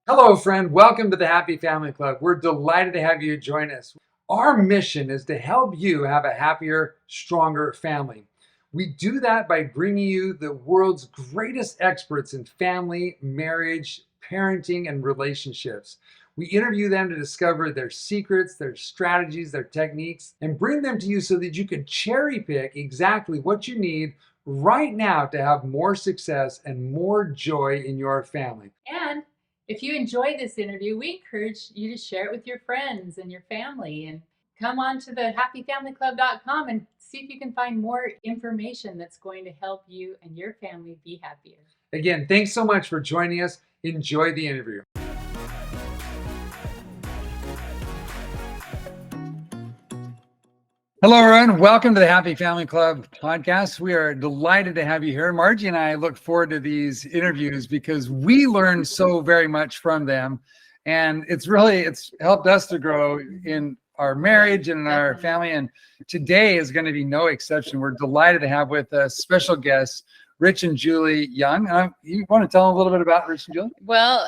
Hello, friend. Welcome to the Happy Family Club. We're delighted to have you join us. Our mission is to help you have a happier, stronger family. We do that by bringing you the world's greatest experts in family, marriage, parenting, and relationships. We interview them to discover their secrets, their strategies, their techniques, and bring them to you so that you can cherry pick exactly what you need right now to have more success and more joy in your family. And if you enjoy this interview, we encourage you to share it with your friends and your family, and come on to the happyfamilyclub.com and see if you can find more information that's going to help you and your family be happier. Again, thanks so much for joining us. Enjoy the interview. Hello, everyone. Welcome to the Happy Family Club podcast. We are delighted to have you here. Margie and I look forward to these interviews because we learn so very much from them. And it's helped us to grow in our marriage and in our family. And today is going to be no exception. We're delighted to have with us special guests, Rich and Julie Young. You want to tell them a little bit about Rich and Julie? Well,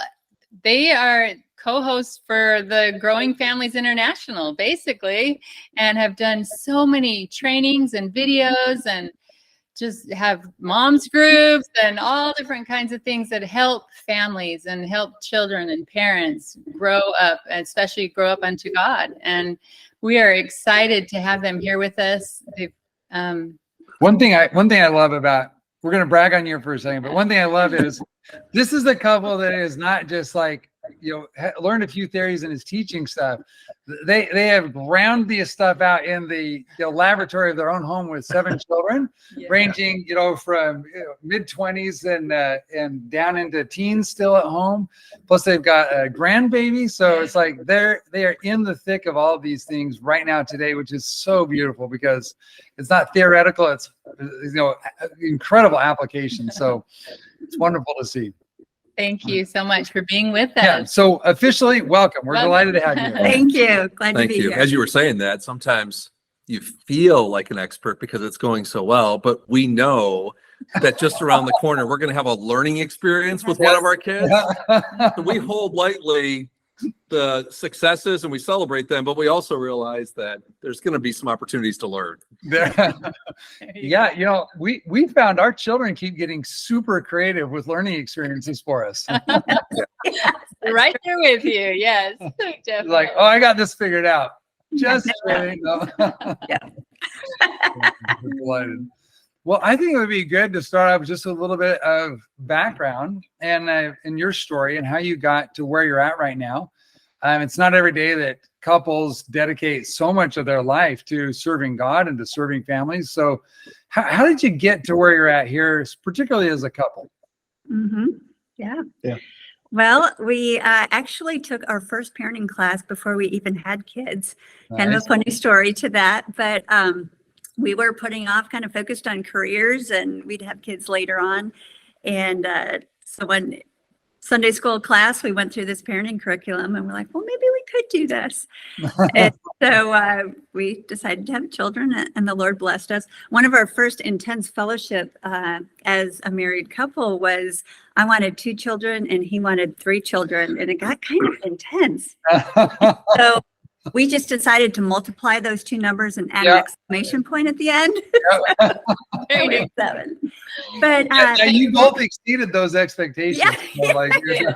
they are co-hosts for the Growing Families International, basically, and have done so many trainings and videos and just have moms groups and all different kinds of things that help families and help children and parents grow up, especially grow up unto God. And we are excited to have them here with us. One thing I love about, we're going to brag on you for a second, but one thing I love is this is a couple that is not just like, learned a few theories and is teaching stuff. They have ground this stuff out in the laboratory of their own home with 7 children, ranging from mid-20s and down into teens still at home. Plus they've got a grandbaby, so it's like they are in the thick of all these things right now today, which is so beautiful because it's not theoretical. It's incredible application. So it's wonderful to see. Thank you so much for being with us. Yeah, so officially, welcome. We're delighted to have you. Thank you. Glad to be here. As you were saying that, sometimes you feel like an expert because it's going so well, but we know that just around the corner, we're going to have a learning experience with one of our kids. So we hold lightly the successes and we celebrate them, but we also realize that there's going to be some opportunities to learn. Yeah, we found our children keep getting super creative with learning experiences for us. Right there with you, yes. Definitely. Like, oh, I got this figured out. Just kidding. Yeah. Well, I think it would be good to start off with just a little bit of background and in your story and how you got to where you're at right now. It's not every day that couples dedicate so much of their life to serving God and to serving families. So how did you get to where you're at here, particularly as a couple? Mm-hmm. Yeah. Well, we actually took our first parenting class before we even had kids. Nice. Kind of a funny story to that, but we were putting off, kind of focused on careers, and we'd have kids later on. And so when Sunday school class, we went through this parenting curriculum and we're like, well, maybe we could do this. And so we decided to have children, and the Lord blessed us. One of our first intense fellowship as a married couple was I wanted 2 children and he wanted 3 children, and it got kind of intense. So we just decided to multiply those 2 numbers and add an exclamation point at the end. 7. But you both exceeded those expectations. Yeah, so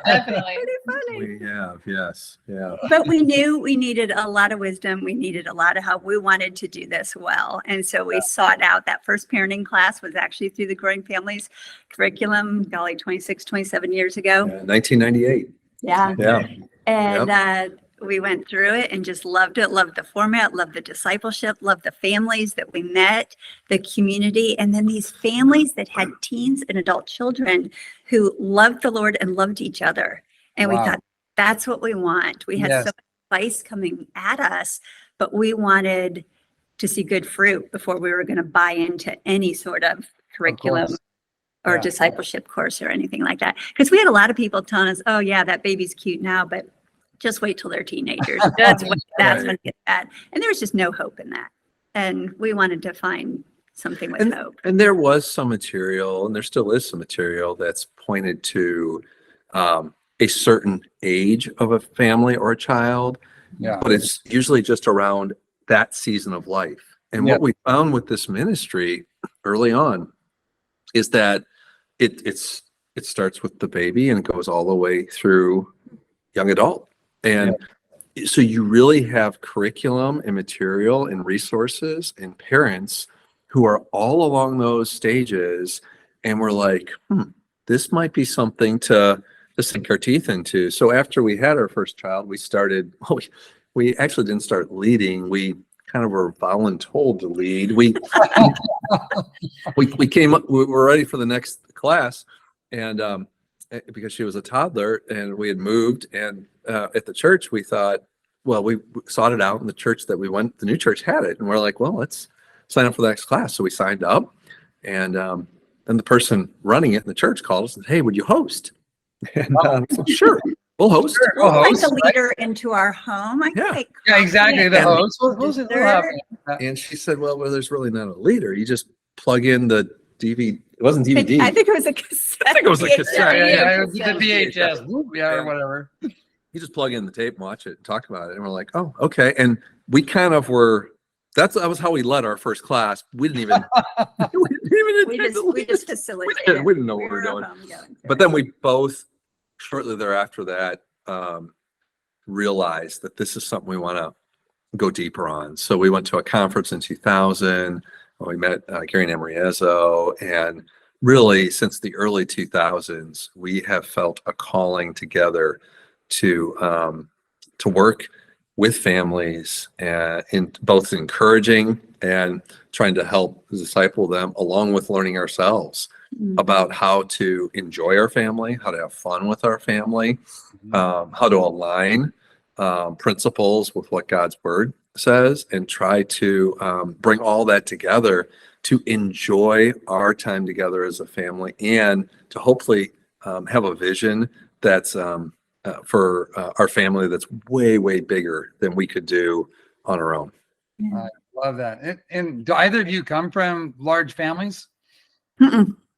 definitely. Pretty funny. We have, yes, yeah. But we knew we needed a lot of wisdom. We needed a lot of help. We wanted to do this well, and so we sought out. That first parenting class was actually through the Growing Families curriculum, 27 years ago. 1998. Yeah. And we went through it and just loved it, loved the format, loved the discipleship, loved the families that we met, the community, and then these families that had teens and adult children who loved the Lord and loved each other. And we thought, that's what we want. We had so much advice coming at us, but we wanted to see good fruit before we were going to buy into any sort of curriculum or discipleship course or anything like that. Because we had a lot of people telling us, oh yeah, that baby's cute now, but just wait till they're teenagers. That's when it gets bad. And there was just no hope in that. And we wanted to find something with hope. And there was some material, and there still is some material that's pointed to a certain age of a family or a child, Yeah. but it's usually just around that season of life. And Yeah. what we found with this ministry early on is that it starts with the baby and it goes all the way through young adult. And so you really have curriculum and material and resources and parents who are all along those stages. And we're like, this might be something to sink our teeth into. So after we had our first child, we started, we actually didn't start leading. We kind of were voluntold to lead. We came up, we were ready for the next class. And because she was a toddler and we had moved, and at the church, we thought, well, we sought it out in the church that we went, the new church had it. And we're like, well, let's sign up for the next class. So we signed up, and then the person running it in the church called us and said, hey, would you host? And we said, sure, we'll host. Sure, We'll we'll like host, the leader into our home. I Yeah. think. Yeah, exactly. The And host. We'll have And she said, well, there's really not a leader. You just plug in the DVD. It wasn't DVD. I think it was a cassette. I think it was a cassette. yeah, Yeah. the VHS. Whoop, yeah, or whatever. You just plug in the tape and watch it and talk about it. And we're like, oh, okay. And we kind of were, that was how we led our first class. We didn't even, We just facilitated. we didn't know what we were doing. But then we both, shortly thereafter that, realized that this is something we want to go deeper on. So we went to a conference in 2000. We met Gary and Emery Ezzo, and really since the early 2000s, we have felt a calling together to work with families, in both encouraging and trying to help disciple them, along with learning ourselves about how to enjoy our family, how to have fun with our family, how to align principles with what God's word says, and try to bring all that together to enjoy our time together as a family, and to hopefully have a vision that's for our family that's way, way bigger than we could do on our own. I love that. And do either of you come from large families?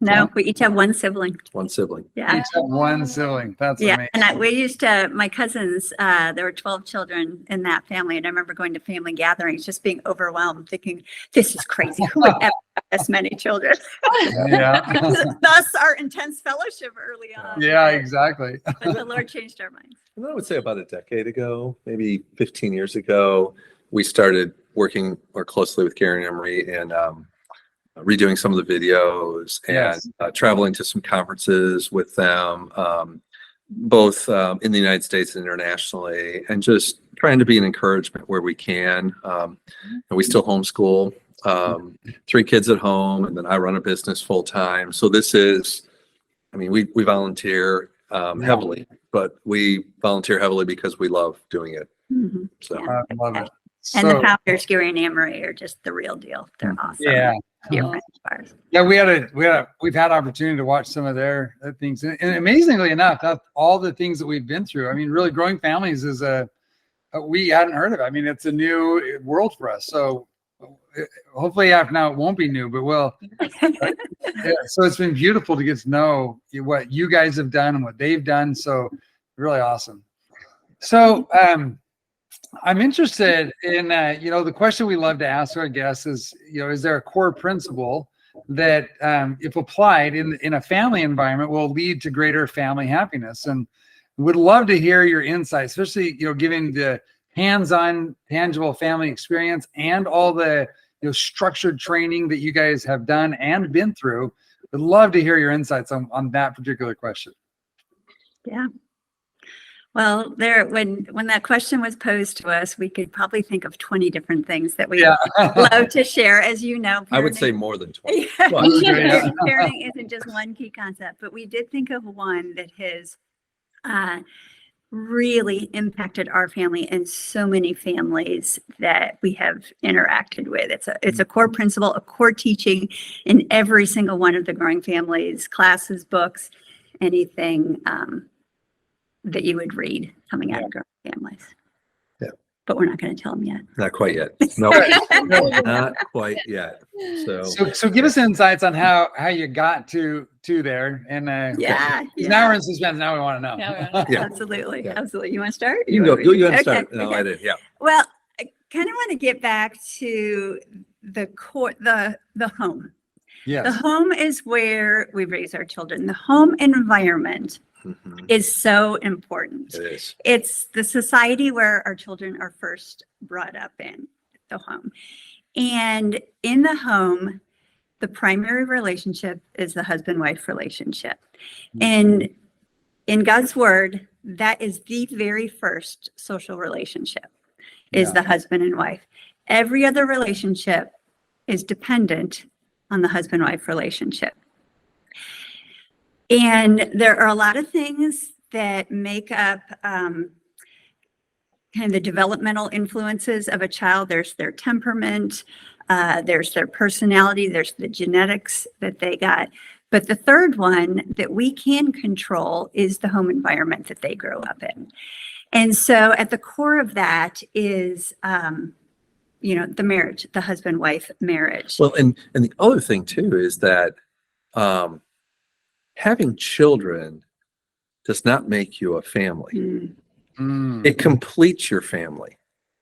No, we each have one sibling. One sibling. Yeah. Each have one sibling. That's Yeah, amazing. and we used to, my cousins, there were 12 children in that family, and I remember going to family gatherings, just being overwhelmed, thinking, this is crazy. Who would ever have this many children? Yeah. Thus our intense fellowship early on. Yeah, exactly. But the Lord changed our minds. And I would say about a decade ago, maybe 15 years ago, we started working more closely with Gary and Emery, and redoing some of the videos, and Yes. Traveling to some conferences with them, both in the United States and internationally, and just trying to be an encouragement where we can. And we still homeschool, 3 kids at home, and then I run a business full time. So this is, I mean, we volunteer heavily, but we volunteer heavily because we love doing it. Mhm. So Yeah. I love it. And the So, founders, Gary and Amory, are just the real deal. They're awesome. yeah. Dear friends of ours. Yeah, we've had opportunity to watch some of their things, and amazingly enough, that all the things that we've been through. I mean, really, growing families is we hadn't heard of it. I mean, it's a new world for us. So hopefully, after now, it won't be new, but we'll. Yeah, so it's been beautiful to get to know what you guys have done and what they've done. So really awesome. So I'm interested in, the question we love to ask our guests is, is there a core principle that, if applied in a family environment, will lead to greater family happiness? And would love to hear your insights, especially, given the hands-on, tangible family experience and all the, structured training that you guys have done and been through. Would love to hear your insights on that particular question. Yeah. Well, when that question was posed to us, we could probably think of 20 different things that we love to share. As you know, I would say more than 20. Parenting isn't just one key concept, but we did think of one that has really impacted our family and so many families that we have interacted with. It's a core principle, a core teaching in every single one of the Growing Families classes, books, anything that you would read coming out of Growing Families. Yeah. but we're not going to tell them yet. Not quite yet. No, not quite yet. So give us insights on how you got to there. And Yeah. now we're in suspense. Now we want to know. Yeah. Absolutely. Yeah. Absolutely. You want to start? You can go. You Okay, start. No, okay. I did. Yeah. Well, I kind of want to get back to the core, the home. Yes. The home is where we raise our children. The home environment Mhm. is so important. It is. It's the society where our children are first brought up in, the home. And in the home, the primary relationship is the husband-wife relationship. And in God's word, that is the very first social relationship, is the husband and wife. Every other relationship is dependent on the husband-wife relationship. And there are a lot of things that make up kind of the developmental influences of a child. There's their temperament, there's their personality, there's the genetics that they got. But the third one that we can control is the home environment that they grow up in. And so at the core of that is, the marriage, the husband-wife marriage. Well, and the other thing too is that having children does not make you a family. Mm. It completes your family.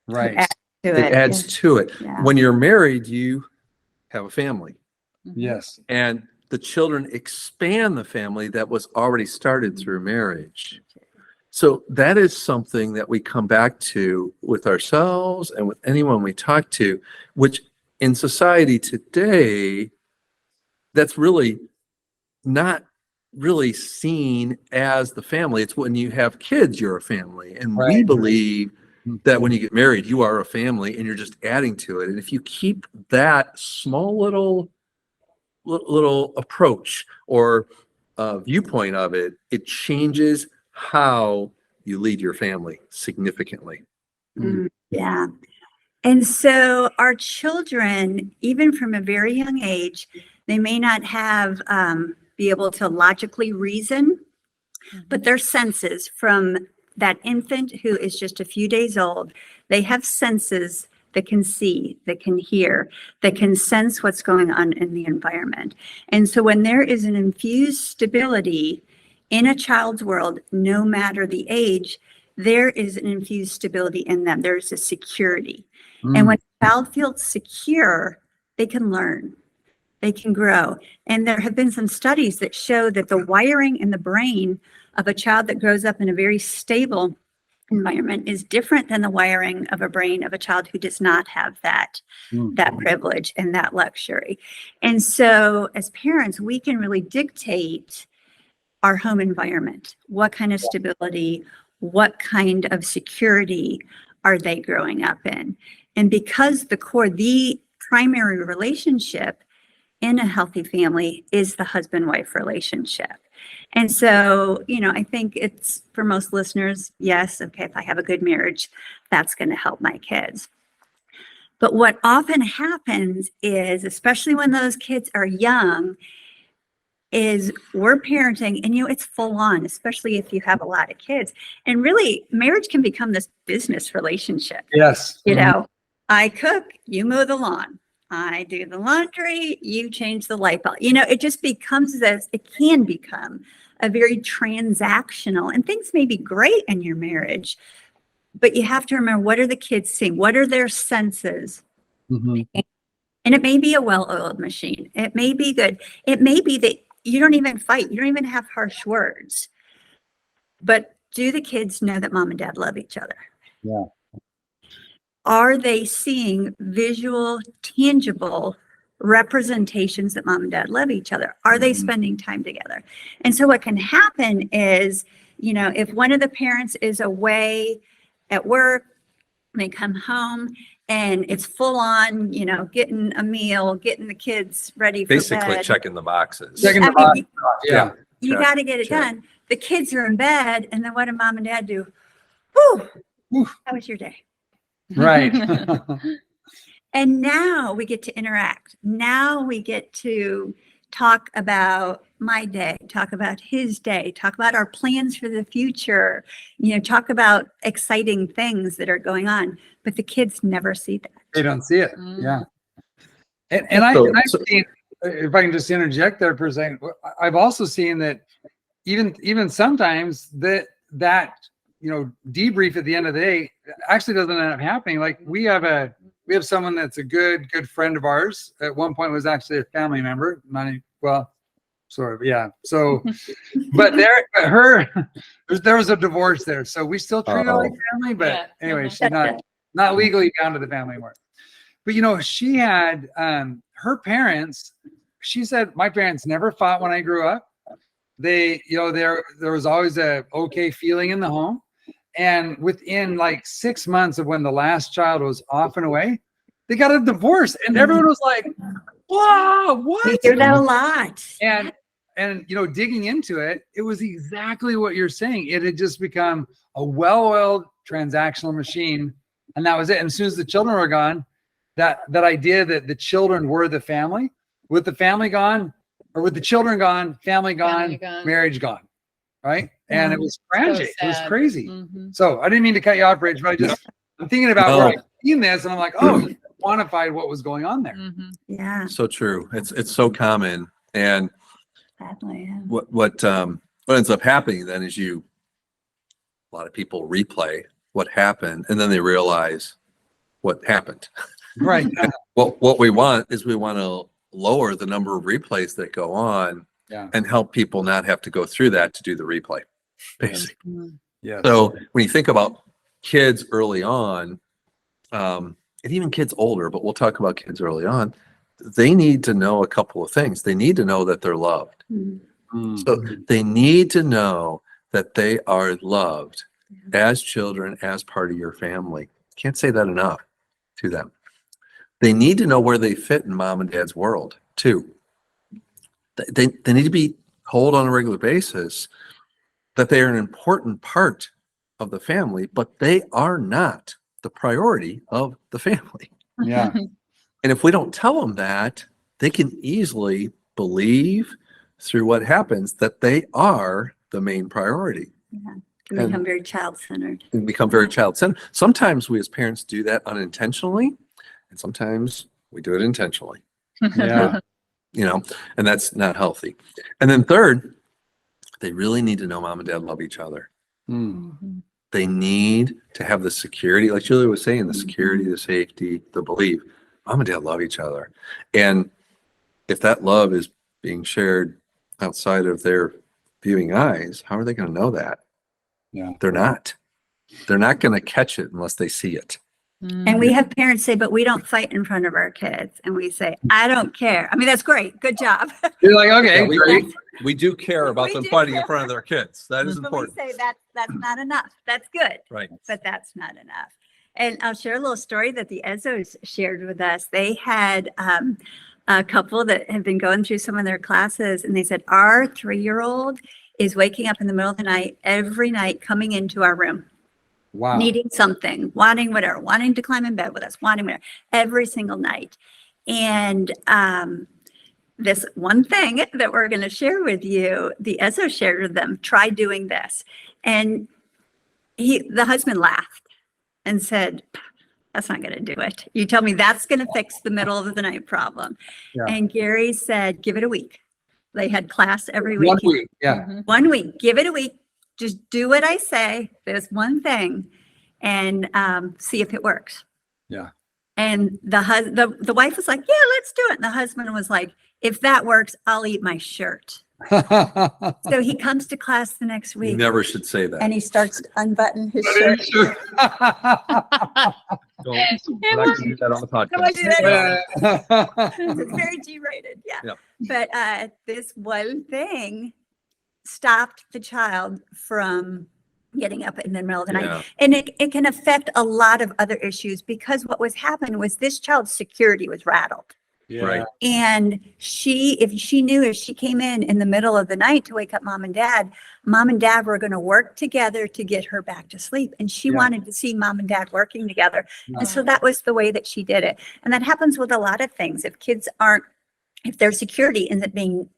Right. It adds to it. Yeah. When you're married, you have a family. Yes. And the children expand the family that was already started through marriage. So that is something that we come back to with ourselves and with anyone we talk to, which in society today, that's really not really seen as the family. It's when you have kids, you're a family. And we Right. believe that when you get married, you are a family and you're just adding to it. And if you keep that small little approach or viewpoint of it, it changes how you lead your family significantly. Yeah. And so our children, even from a very young age, they may not have be able to logically reason, but their senses from that infant who is just a few days old, they have senses that can see, that can hear, that can sense what's going on in the environment. And so when there is an infused stability in a child's world, no matter the age, there is an infused stability in them. There's a security. And when a child feels secure, they can learn, they can grow. And there have been some studies that show that the wiring in the brain of a child that grows up in a very stable environment is different than the wiring of a brain of a child who does not have that privilege and that luxury. And so as parents, we can really dictate our home environment. What kind of stability, what kind of security are they growing up in? And because the primary relationship in a healthy family is the husband-wife relationship. And so, I think it's for most listeners, yes, okay, if I have a good marriage, that's going to help my kids. But what often happens is, especially when those kids are young, is we're parenting and, it's full on, especially if you have a lot of kids. And really, marriage can become this business relationship. Yes. I cook, you mow the lawn. I do the laundry, you change the light bulb. It just becomes it can become a very transactional, and things may be great in your marriage, but you have to remember, what are the kids seeing? What are their senses? And it may be a well-oiled machine. It may be good. It may be that you don't even fight. You don't even have harsh words. But do the kids know that mom and dad love each other? Yeah. Are they seeing visual, tangible representations that mom and dad love each other? Are they spending time together? And so what can happen is, if one of the parents is away at work, they come home and it's full on, getting a meal, getting the kids ready for Basically bed. checking the boxes. Checking the box. Yeah. You Check, got to get it check. done. The kids are in bed, and then what do mom and dad do? Whew, how was your day? Right. And now we get to interact. Now we get to talk about my day, talk about his day, talk about our plans for the future, talk about exciting things that are going on, but the kids never see that. They don't see it. Mm. Yeah. And I've seen, if I can just interject there for a second, I've also seen that even sometimes that debrief at the end of the day actually doesn't end up happening. Like we have someone that's a good friend of ours. At one point was actually a family member. Sort of, yeah. So, but there was a divorce there, so we still treat her like family. But Yeah. anyway, she's not legally bound to the family anymore. But she had her parents. She said, my parents never fought when I grew up. They, there was always a okay feeling in the home. And within like 6 months of when the last child was off and away, they got a divorce. And everyone was like, wow, what? We hear that a lot. And digging into it, it was exactly what you're saying. It had just become a well-oiled transactional machine. And that was it. And as soon as the children were gone, that idea that the children were the family, with the family gone, or with the children gone, family gone, marriage gone, right? And it was tragic. So it was crazy. Mm-hmm. So I didn't mean to cut you off, Rach, but I'm thinking about where I've seen this, and I'm like, oh, you quantified what was going on there. Mm-hmm. Yeah. So true. It's so common. And Sadly, yeah. what ends up happening then is a lot of people replay what happened, and then they realize what happened. Right. What we want to lower the number of replays that go on, and help people not have to go through that to do the replay, basically. Yeah. So when you think about kids early on, and even kids older, but we'll talk about kids early on, they need to know a couple of things. They need to know that they're loved. Mm-hmm. So they need to know that they are loved as children, as part of your family. Can't say that enough to them. They need to know where they fit in mom and dad's world too. They need to be told on a regular basis that they are an important part of the family, but they are not the priority of the family. Yeah. And if we don't tell them that, they can easily believe through what happens that they are the main priority. Yeah. Can become very child-centered. And become very child-centered. Sometimes we as parents do that unintentionally, and sometimes we do it intentionally. Yeah. And that's not healthy. And then third, they really need to know mom and dad love each other. Mm-hmm. They need to have the security, like Julia was saying, the security, the safety, the belief. Mom and dad love each other. And if that love is being shared outside of their viewing eyes, how are they going to know that? Yeah. They're not going to catch it unless they see it. And we have parents say, but we don't fight in front of our kids. And we say, I don't care. I mean, that's great. Good job. You're like, okay, great. We do care about We them do fighting care. in front of their kids. That is But important. we say that's not enough. That's good. Right. But that's not enough. And I'll share a little story that the Ezzos shared with us. They had a couple that had been going through some of their classes, and they said, our 3-year-old is waking up in the middle of the night, every night, coming into our room. Wow. Needing something, wanting whatever, wanting to climb in bed with us, wanting whatever, every single night. And this one thing that we're going to share with you, the Ezzo shared with them, try doing this. And the husband laughed and said, that's not going to do it. You tell me that's going to fix the middle of the night problem. Yeah. And Gary said, give it a week. They had class every week. 1 week. Yeah. 1 week, give it a week. Just do what I say. There's one thing, and see if it works. Yeah. And the wife was like, yeah, let's do it. And the husband was like, if that works, I'll eat my shirt. So he comes to class the next You week. never should say that. And he starts to unbutton his shirt. Don't do that on the podcast. Don't do that. It's very G-rated. Yeah. Yep. But this one thing stopped the child from getting up in the middle of the night. Yeah. And it can affect a lot of other issues, because what was happening was this child's security was rattled. Yeah. Right. And if she came in the middle of the night to wake up mom and dad were going to work together to get her back to sleep. And she Yeah. wanted to see mom and dad working together. Yeah. And so that was the way that she did it. And that happens with a lot of things. If kids aren't if their security isn't being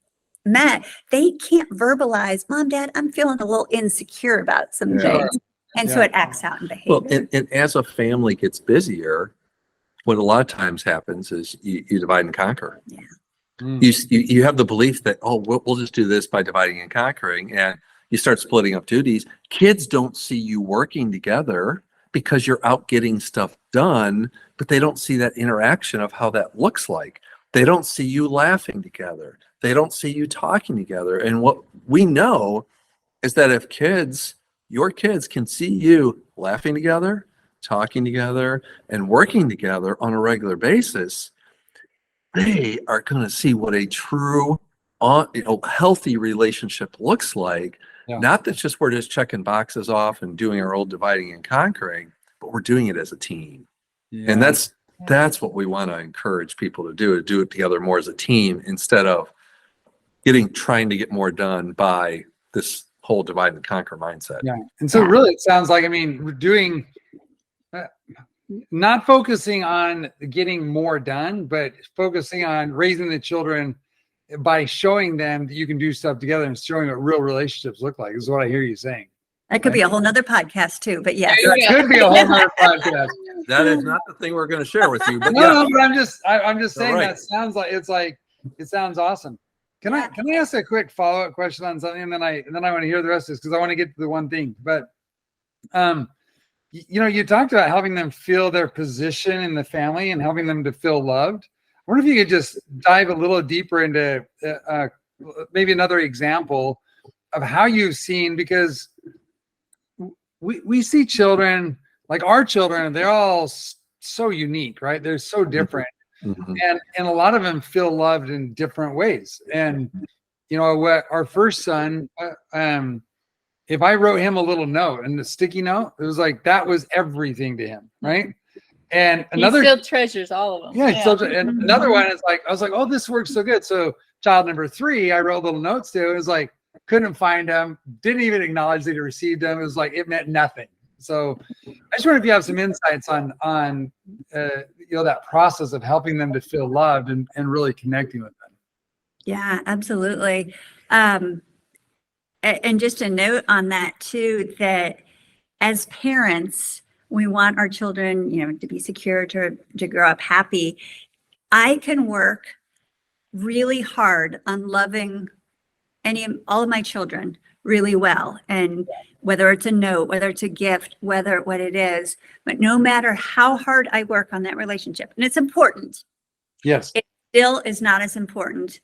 met, they can't verbalize, Mom, Dad, I'm feeling a little insecure about some things. And so it acts out in behavior. Well, and as a family gets busier, what a lot of times happens is you divide and conquer. Yeah. You have the belief that, oh, we'll just do this by dividing and conquering, and you start splitting up duties. Kids don't see you working together because you're out getting stuff done, but they don't see that interaction of how that looks like. They don't see you laughing together. They don't see you talking together. And what we know is that if your kids can see you laughing together, talking together, and working together on a regular basis, they are going to see what a true, healthy relationship looks like. Yeah. Not that we're just checking boxes off and doing our old dividing and conquering, but we're doing it as a team. Yeah. And that's what we want to encourage people to do it together more as a team instead of trying to get more done by this whole divide and conquer mindset. Yeah. And so really it sounds like, I mean, we're doing, not focusing on getting more done, but focusing on raising the children by showing them that you can do stuff together and showing what real relationships look like is what I hear you saying. That could be a whole nother podcast too, but yes. That could be a whole other podcast. That is not the thing we're going to share with you. But No, but I'm just saying right. that sounds like it sounds awesome. Can I ask a quick follow-up question on something, and then I want to hear the rest of this because I want to get to the one thing. But you talked about helping them feel their position in the family and helping them to feel loved. I wonder if you could just dive a little deeper into maybe another example of how you've seen, because we see children, like our children, they're all so unique, right? They're so different. Mm-hmm. And a lot of them feel loved in different ways. And, what our first son, if I wrote him a little note and the sticky note, it was like, that was everything to him. Right. And another, he still treasures all of them. Yeah. And another one is like, I was like, oh, this works so good. So child number 3, I wrote little notes to. It was like, couldn't find them, didn't even acknowledge that he received them. It was like, it meant nothing. So I just wonder if you have some insights on that process of helping them to feel loved and really connecting with them. Yeah, absolutely. And just a note on that too, that as parents, we want our children, to be secure, to grow up happy. I can work really hard on loving all of my children really well. And whether it's a note, whether it's a gift, what it is, but no matter how hard I work on that relationship, and it's important. Yes. It still is not as important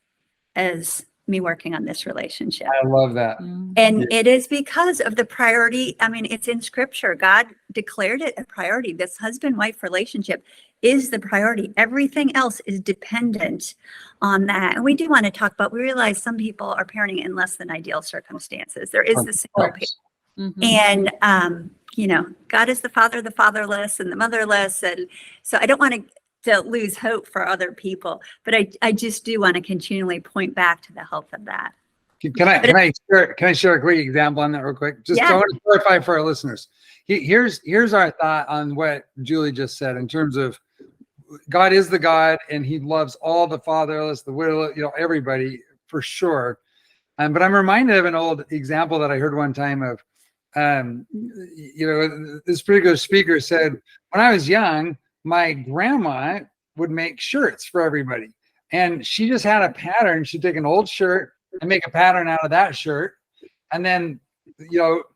as me working on this relationship. I love that. And it is because of the priority. I mean, it's in scripture. God declared it a priority. This husband-wife relationship is the priority. Everything else is dependent on that. And we do want to talk about, we realize some people are parenting in less than ideal circumstances. There is the single parent. Mm-hmm. And, God is the father of the fatherless and the motherless. And so I don't want to lose hope for other people, but I just do want to continually point back to the health of that. Can I share a quick example on that real quick? Just I want to clarify for our listeners. Here's our thought on what Julie just said in terms of God is the God and he loves all the fatherless, the widow, everybody for sure. But I'm reminded of an old example that I heard one time of, this particular speaker said, when I was young, my grandma would make shirts for everybody. And she just had a pattern. She'd take an old shirt and make a pattern out of that shirt. And then,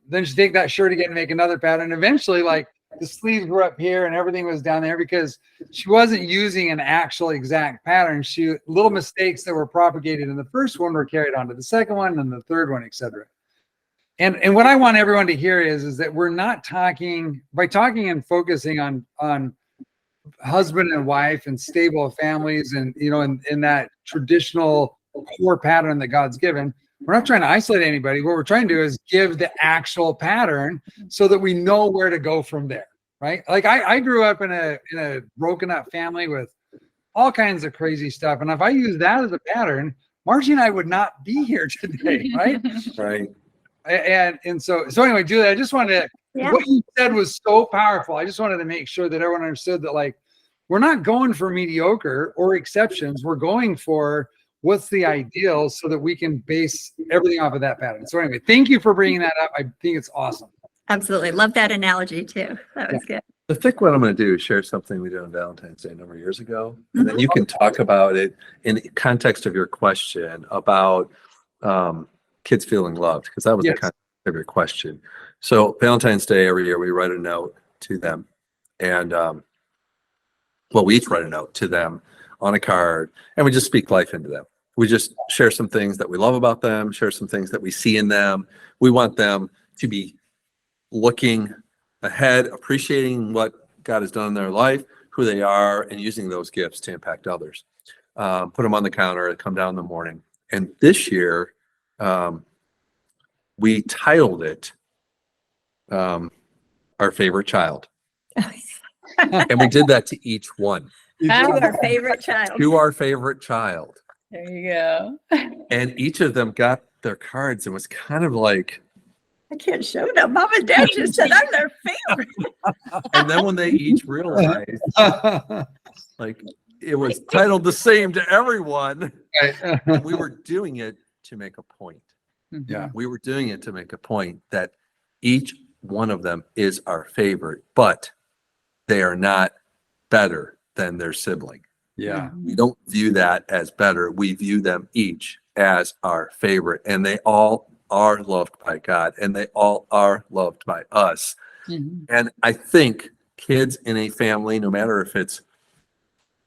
then she'd take that shirt again and make another pattern. Eventually, like the sleeves were up here and everything was down there because she wasn't using an actual exact pattern. Little mistakes that were propagated in the first one were carried on to the second one and the third one, etc. And what I want everyone to hear is that we're not talking and focusing on husband and wife and stable families and, in that traditional core pattern that God's given. We're not trying to isolate anybody. What we're trying to do is give the actual pattern so that we know where to go from there, right? Like I grew up in a broken up family with all kinds of crazy stuff. And if I use that as a pattern, Margie and I would not be here today, right? Right. And so anyway, Julie, I just wanted to, what you said was so powerful. I just wanted to make sure that everyone understood that, like, we're not going for mediocre or exceptions. We're going for what's the ideal so that we can base everything off of that pattern. So anyway, thank you for bringing that up. I think it's awesome. Absolutely. Love that analogy too. That was good. I think what I'm going to do is share something we did on Valentine's Day a number of years ago, and then you can talk about it in the context of your question about kids feeling loved, because that was the context of your question. So Valentine's Day every year we write a note to them, and we each write a note to them on a card, and we just speak life into them. We just share some things that we love about them, share some things that we see in them. We want them to be looking ahead, appreciating what God has done in their life, who they are, and using those gifts to impact others. Put them on the counter, come down in the morning. And this year, we titled it Our Favorite Child. And we did that to each one. To our favorite child. To our favorite child. There you go. And each of them got their cards and was kind of like, I can't show them. Mom and Dad just said I'm their favorite. and then when they each realized, like, it was titled the same to everyone, and we were doing it to make a point. Yeah. We were doing it to make a point that each one of them is our favorite, but they are not better than their sibling. Yeah. We don't view that as better. We view them each as our favorite, and they all are loved by God, and they all are loved by us. Mhm. And I think kids in a family, no matter if it's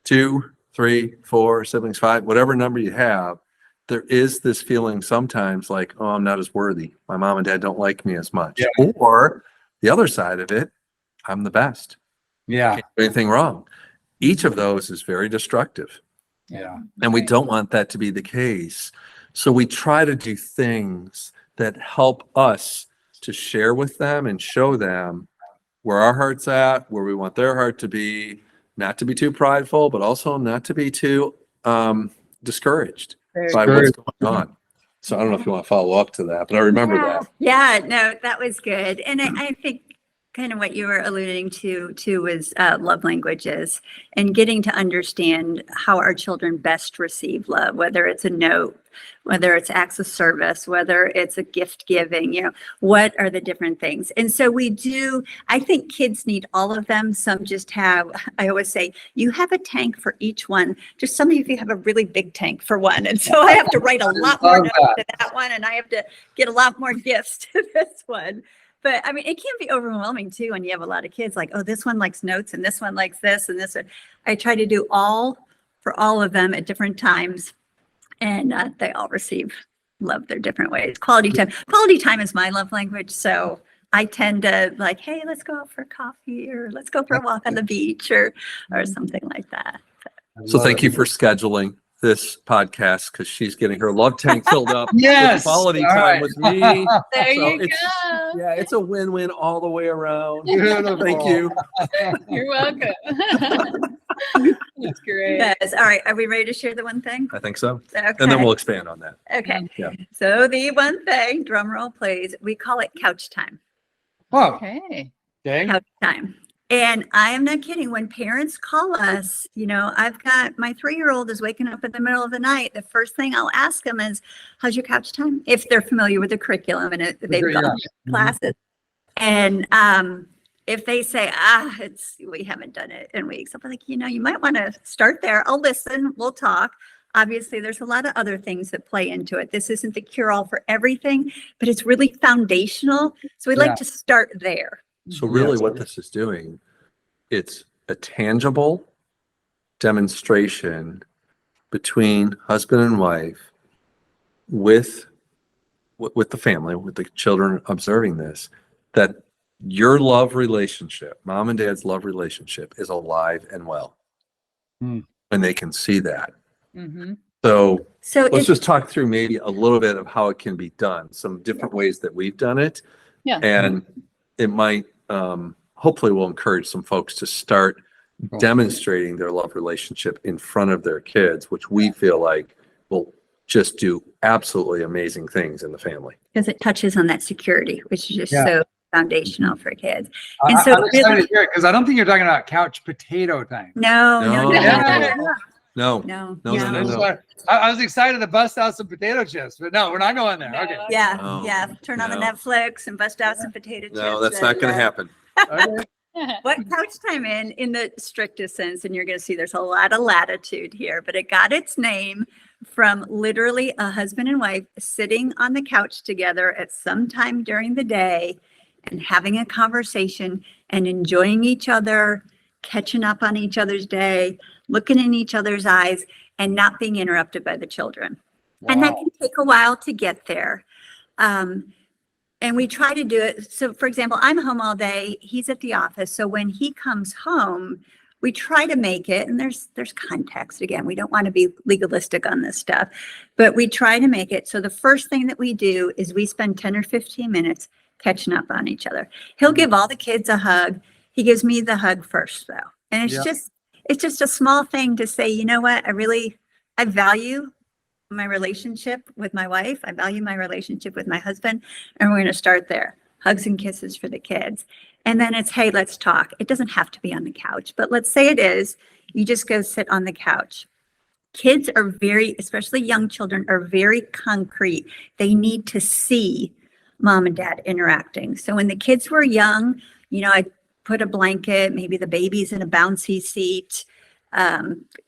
2, 3, 4 siblings, 5, whatever number you have, there is this feeling sometimes like, oh, I'm not as worthy. My mom and dad don't like me as much. Yeah. Or the other side of it, I'm the best. Yeah. Can't do anything wrong. Each of those is very destructive. Yeah. And we don't want that to be the case. So we try to do things that help us to share with them and show them where our heart's at, where we want their heart to be, not to be too prideful, but also not to be too discouraged by what's going on. So I don't know if you want to follow up to that, but I remember that. Yeah, no, that was good. And I think kind of what you were alluding to too was love languages and getting to understand how our children best receive love, whether it's a note, whether it's acts of service, whether it's a gift giving, what are the different things? And so I think kids need all of them. Some just have, I always say, you have a tank for each one. Just some of you have a really big tank for one. And so I have to write a lot more notes to that one, and I have to get a lot more gifts to this one. But I mean, it can be overwhelming too when you have a lot of kids, like, oh, this one likes notes and this one likes this and this one. I try to do all for all of them at different times, and they all receive love their different ways. Quality time is my love language. So I tend to like, hey, let's go out for coffee, or let's go for a walk on the beach, or something like that. So thank you for scheduling this podcast, because she's getting her love tank filled up Yes. with quality All time right. with me. There So you go. Yeah, it's a win-win all the way around. Beautiful. Thank you. You're welcome. That's great. Yes. All right. Are we ready to share the one thing? I think so. Okay. And then we'll expand on that. Okay. Yeah. So the one thing, drum roll please, we call it couch time. Oh, Okay. okay. Couch time. And I am not kidding. When parents call us, I've got my 3-year-old is waking up in the middle of the night. The first thing I'll ask them is, how's your couch time? If they're familiar with the curriculum and they've gone to classes. And if they say, we haven't done it in weeks, I'll be like, you might want to start there. I'll listen. We'll talk. Obviously, there's a lot of other things that play into it. This isn't the cure-all for everything, but it's really foundational. So we like to start there. So really what this is doing, it's a tangible demonstration between husband and wife with the family, with the children observing this, that your love relationship, mom and dad's love relationship, is alive and well. And they can see that. Mm-hmm. So let's it's just talk through maybe a little bit of how it can be done, some different ways that we've done it. Yeah. And it might hopefully will encourage some folks to start demonstrating their love relationship in front of their kids, which we feel like will just do absolutely amazing things in the family. because it touches on that security, which is just so foundational for kids. I'm And so excited to hear it, because I don't think you're talking about couch potato time. No. No. Yeah. No. No. I was excited to bust out some potato chips, but no, we're not going there. No. Okay. Yeah, No, yeah. Turn on the no. Netflix and bust out some potato chips. No, that's not going to happen. Okay. What couch time in the strictest sense, and you're going to see there's a lot of latitude here, but it got its name from literally a husband and wife sitting on the couch together at some time during the day and having a conversation and enjoying each other, catching up on each other's day, looking in each other's eyes, and not being interrupted by the children. And that Wow. can take a while to get there. And we try to do it. So, for example, I'm home all day. He's at the office. So when he comes home, we try to make it, and there's context. Again, we don't want to be legalistic on this stuff, but we try to make it. So the first thing that we do is we spend 10 or 15 minutes catching up on each other. He'll give all the kids a hug. He gives me the hug first, though. And it's just a small thing to say, you know what, I value my relationship with my wife. I value my relationship with my husband. And we're going to start there. Hugs and kisses for the kids. And then it's, hey, let's talk. It doesn't have to be on the couch, but let's say it is. You just go sit on the couch. Kids are especially young children, are very concrete. They need to see mom and dad interacting. So when the kids were young, I'd put a blanket, maybe the baby's in a bouncy seat.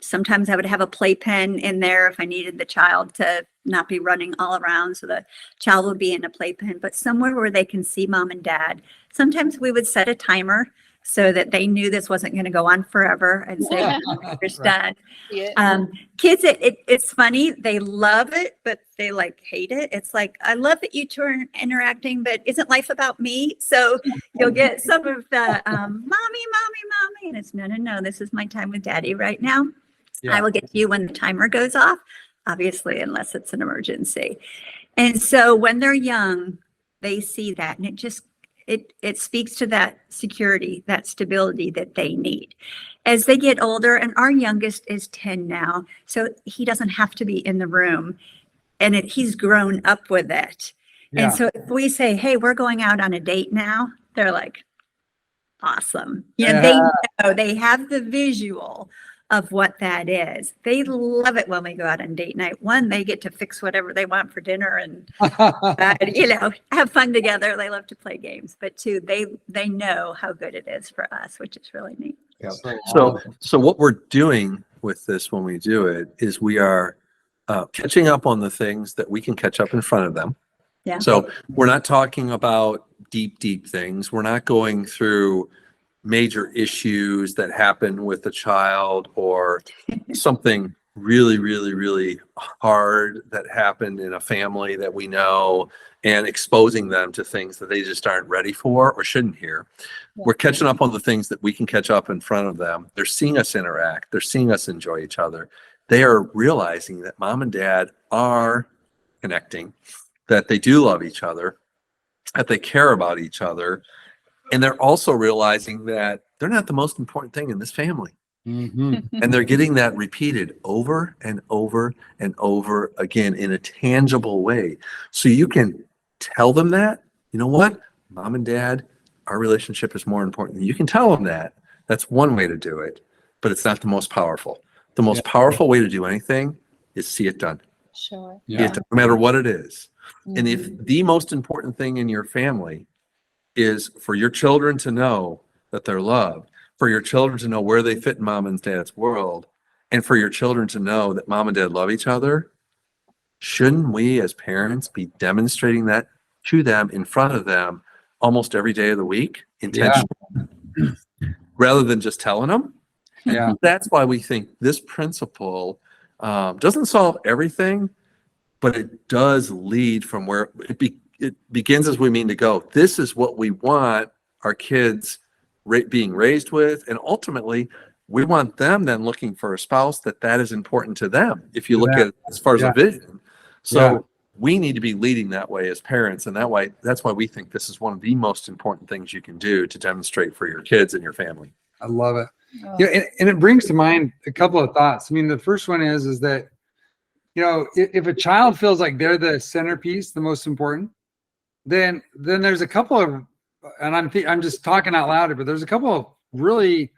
Sometimes I would have a playpen in there if I needed the child to not be running all around. So the child would be in a playpen, but somewhere where they can see mom and dad. Sometimes we would set a timer so that they knew this wasn't going to go on forever and say, it's done. Yeah. Kids, it's funny. They love it, but they hate it. It's like, I love that you two are interacting, but isn't life about me? So you'll get some of the mommy. And it's no, this is my time with daddy right now. Yeah. I will get to you when the timer goes off, obviously, unless it's an emergency. And so when they're young, they see that, and it speaks to that security, that stability that they need. As they get older, and our youngest is 10 now, so he doesn't have to be in the room, and he's grown up with it. Yeah. And so if we say, hey, we're going out on a date now, they're like, awesome. They know, they have the visual of what that is. They love it when we go out on date night. One, they get to fix whatever they want for dinner and have fun together. They love to play games. But two, they know how good it is for us, which is really neat. Yeah. So what we're doing with this when we do it is we are catching up on the things that we can catch up in front of them. Yeah. So we're not talking about deep things. We're not going through major issues that happen with the child or something really hard that happened in a family that we know, and exposing them to things that they just aren't ready for or shouldn't hear. Yeah. We're catching up on the things that we can catch up in front of them. They're seeing us interact. They're seeing us enjoy each other. They are realizing that mom and dad are connecting, that they do love each other, that they care about each other. And they're also realizing that they're not the most important thing in this family. Mm-hmm. And they're getting that repeated over and over and over again in a tangible way. So you can tell them that, you know what, mom and dad, our relationship is more important. You can tell them that. That's one way to do it, but it's not the most powerful. The most powerful way to do anything is see it done. Sure. Yeah. No matter what it is. Mhm. And if the most important thing in your family is for your children to know that they're loved, for your children to know where they fit in mom and dad's world, and for your children to know that mom and dad love each other, shouldn't we as parents be demonstrating that to them, in front of them, almost every day of the week, intentionally, rather than just telling them? Yeah. That's why we think this principle doesn't solve everything, but it does lead from where it begins as we mean to go. This is what we want our kids being raised with, and ultimately we want them then looking for a spouse that is important to them, if you look at it as far as a vision. So we need to be leading that way as parents, and that's why we think this is one of the most important things you can do to demonstrate for your kids and your family. I love it. Oh. Yeah, and it brings to mind a couple of thoughts. I mean, the first one is that, if a child feels like they're the centerpiece, the most important, then there's a couple of, and I'm just talking out loud, but there's a couple of really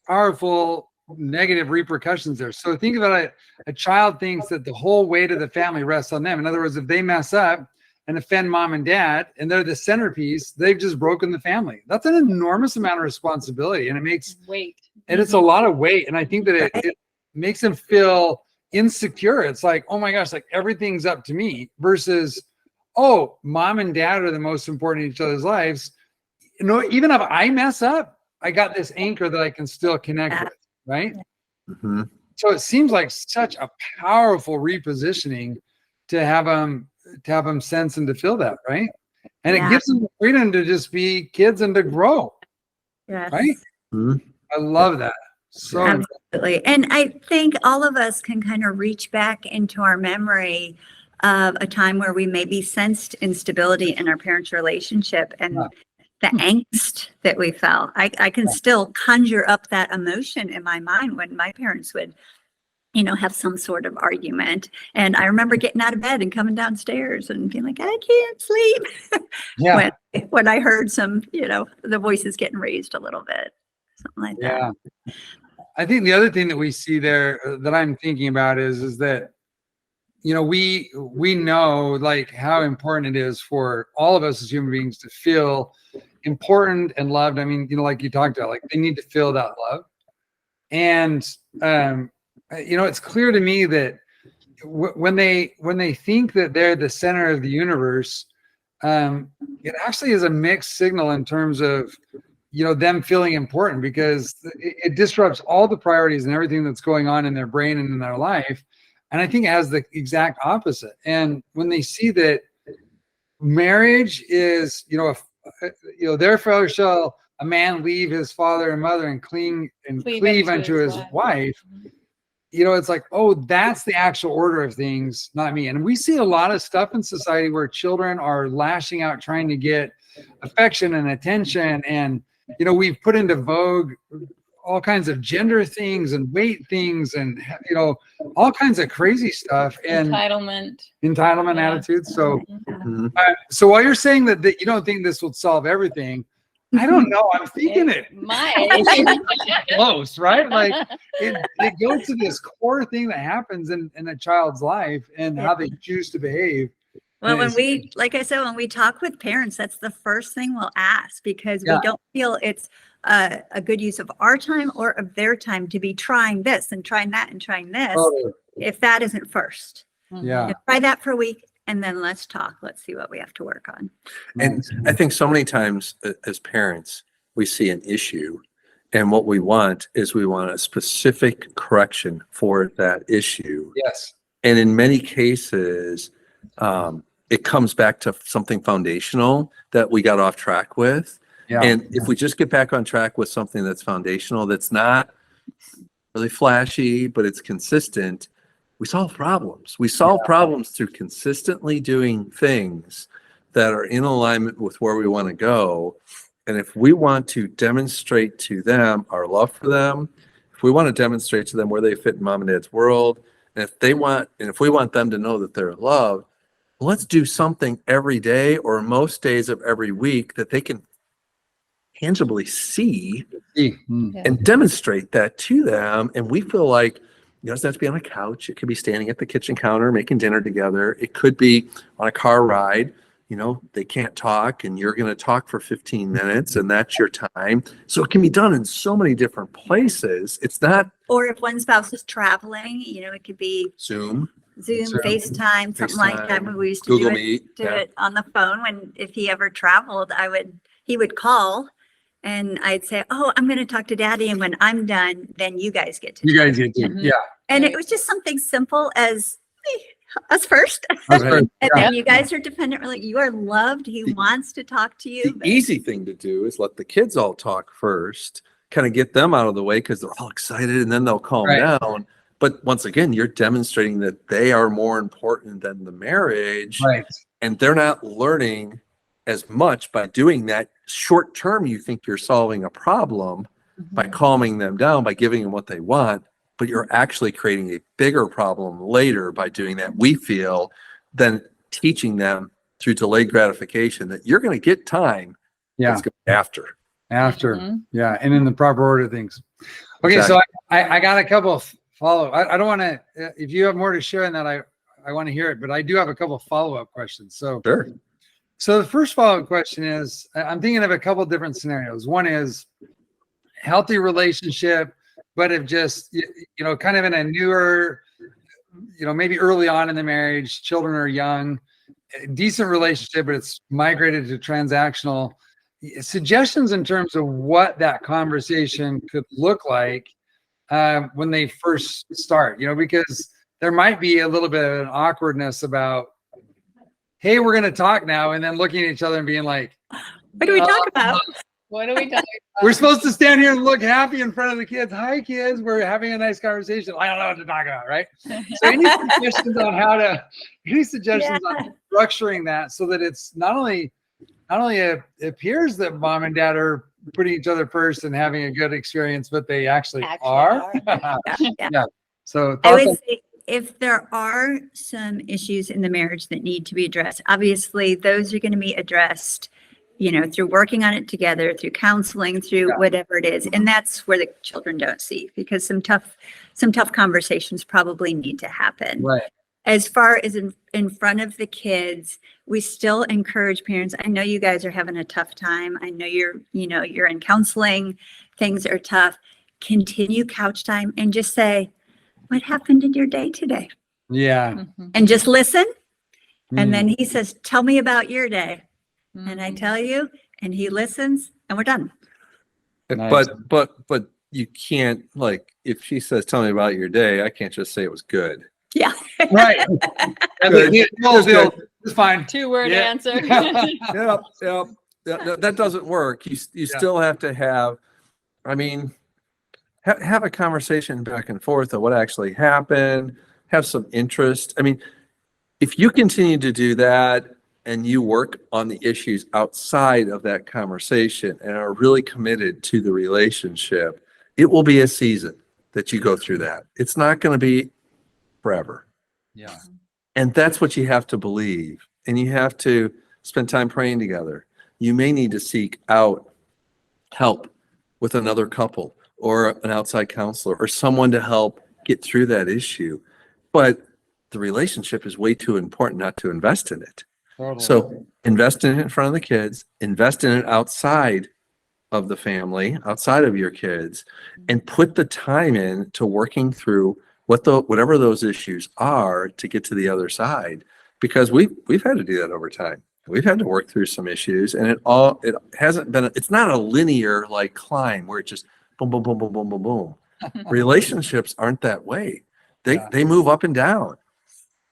powerful negative repercussions there. So think about it. A child thinks that the whole weight of the family rests on them. In other words, if they mess up and offend mom and dad and they're the centerpiece, they've just broken the family. That's an enormous amount of responsibility, and it makes weight. And it's a lot of weight. And I think that it makes them feel insecure. It's like, oh my gosh, like everything's up to me, versus, oh, mom and dad are the most important in each other's lives. You know, even if I mess up, I got this anchor that I can still connect with, right? Mm-hmm. So it seems like such a powerful repositioning to have them sense and to feel that, right? And it gives them the freedom to just be kids and to grow, right? Mm-hmm. I love that. So absolutely. And I think all of us can kind of reach back into our memory of a time where we maybe sensed instability in our parents' relationship and the angst that we felt. I can still conjure up that emotion in my mind when my parents would, you know, have some sort of argument. And I remember getting out of bed and coming downstairs and being like, I can't sleep. When I heard some, you know, the voices getting raised a little bit, something like that. I think the other thing that we see there that I'm thinking about is that, you know, we know like how important it is for all of us as human beings to feel important and loved. I mean, you know, like you talked about, like they need to feel that love. And, you know, it's clear to me that when they think that they're the center of the universe, it actually is a mixed signal in terms of, you know, them feeling important, because it disrupts all the priorities and everything that's going on in their brain and in their life. And I think it has the exact opposite. And when they see that marriage is, you know, therefore shall a man leave his father and mother and cleave unto his wife. You know, it's like, oh, that's the actual order of things, not me. And we see a lot of stuff in society where children are lashing out, trying to get affection and attention. And, you know, we've put into vogue all kinds of gender things and weight things and, you know, all kinds of crazy stuff and entitlement attitudes. So, so while you're saying that you don't think this will solve everything, I don't know. I'm thinking it close, right? Like it goes to this core thing that happens in a child's life and how they choose to behave. Well, when we, like I said, when we talk with parents, that's the first thing we'll ask, because we don't feel it's a good use of our time or of their time to be trying this and trying that and trying this, if that isn't first. Try that for a week. And then let's talk. Let's see what we have to work on. And I think so many times as parents, we see an issue, and what we want a specific correction for that issue. Yes. And in many cases, it comes back to something foundational that we got off track with. And if we just get back on track with something that's foundational, that's not really flashy, but it's consistent, we solve problems. We solve problems through consistently doing things that are in alignment with where we want to go. And if we want to demonstrate to them our love for them, if we want to demonstrate to them where they fit in mom and dad's world, and if we want them to know that they're loved, let's do something every day or most days of every week that they can tangibly see and demonstrate that to them. And we feel like, it doesn't have to be on a couch. It could be standing at the kitchen counter, making dinner together. It could be on a car ride. You know, they can't talk and you're going to talk for 15 minutes and that's your time. So it can be done in so many different places. It's not. Or if one spouse is traveling, you know, it could be Zoom, FaceTime, something like that. When we used to Google do it on the phone. If he ever traveled, he would call. And I'd say, oh, I'm going to talk to daddy. And when I'm done, then you guys get to. Yeah. And it was just something simple as us first. And then you guys are dependent. Really, you are loved. He wants to talk to you. The easy thing to do is let the kids all talk first, kind of get them out of the way because they're all excited and then they'll calm down. But once again, you're demonstrating that they are more important than the marriage. And they're not learning as much by doing that. Short term, you think you're solving a problem by calming them down, by giving them what they want, but you're actually creating a bigger problem later by doing that, we feel, than teaching them through delayed gratification that you're going to get time after. And in the proper order of things. Okay, Exactly. so I got a couple of follow. I don't want to. If you have more to share in that, I want to hear it. But I do have a couple of follow-up questions. Sure. So the first follow-up question is, I'm thinking of a couple of different scenarios. One is healthy relationship, but if just kind of in a newer, maybe early on in the marriage, children are young, decent relationship, but it's migrated to transactional. Suggestions in terms of what that conversation could look like when they first start, because there might be a little bit of an awkwardness about, hey, we're going to talk now, and then looking at each other and being like, What do we talk about? What are we talking about? we're supposed to stand here and look happy in front of the kids. Hi, kids. We're having a nice conversation. I don't know what to talk about, right? So any suggestions on on structuring that so that it's not only it appears that mom and dad are putting each other first and having a good experience, but they actually are. Yeah. So I would say if there are some issues in the marriage that need to be addressed, obviously those are going to be addressed, through working on it together, through counseling, through whatever it is. And that's where the children don't see, because some tough conversations probably need to happen. Right. As far as in front of the kids, we still encourage parents. I know you guys are having a tough time. I know you're in counseling. Things are tough. Continue couch time and just say, what happened in your day today? Yeah. And just listen. And then he says, tell me about your day. And I tell you, and he listens, and we're done. Nice. But you can't, like, if she says, tell me about your day, I can't just say it was good. Yeah. Right. It's fine. 2-word answer. Yep. That doesn't work. You still have to have, have a conversation back and forth of what actually happened, have some interest. If you continue to do that and you work on the issues outside of that conversation and are really committed to the relationship, it will be a season that you go through that. It's not going to be forever. Yeah. And that's what you have to believe. And you have to spend time praying together. You may need to seek out help with another couple or an outside counselor or someone to help get through that issue. But the relationship is way too important not to invest in it. Totally. So invest in it in front of the kids, invest in it outside of the family, outside of your kids, and put the time in to working through whatever those issues are to get to the other side. Because we've had to do that over time. We've had to work through some issues, and it hasn't been, it's not a linear like climb where it just boom, boom, boom, boom, boom, boom, boom. Relationships aren't that way. They move up and down.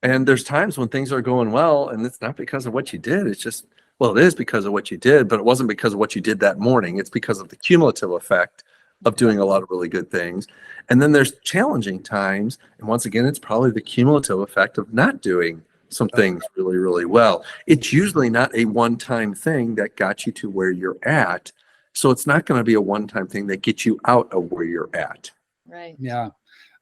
And there's times when things are going well, and it's not because of what you did. It's just, well, it is because of what you did, but it wasn't because of what you did that morning. It's because of the cumulative effect of doing a lot of really good things. And then there's challenging times. And once again, it's probably the cumulative effect of not doing some things really, really well. It's usually not a one-time thing that got you to where you're at. So it's not going to be a one-time thing that gets you out of where you're at. Right. Yeah.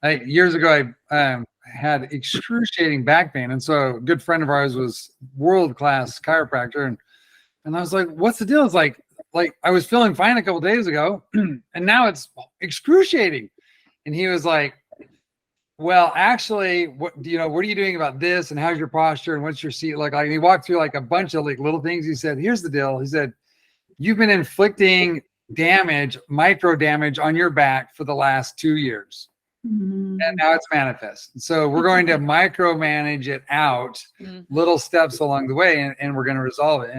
Years ago, I had excruciating back pain. And so a good friend of ours was world-class chiropractor. And I was like, what's the deal? It's like I was feeling fine a couple days ago and now it's excruciating. And he was like, well, actually, what are you doing about this? And how's your posture? And what's your seat look like? And he walked through like a bunch of like little things. He said, here's the deal. He said, you've been inflicting micro damage on your back for the last 2 years. And now it's manifest. So we're going to micromanage it out, little steps along the way, and we're going to resolve it.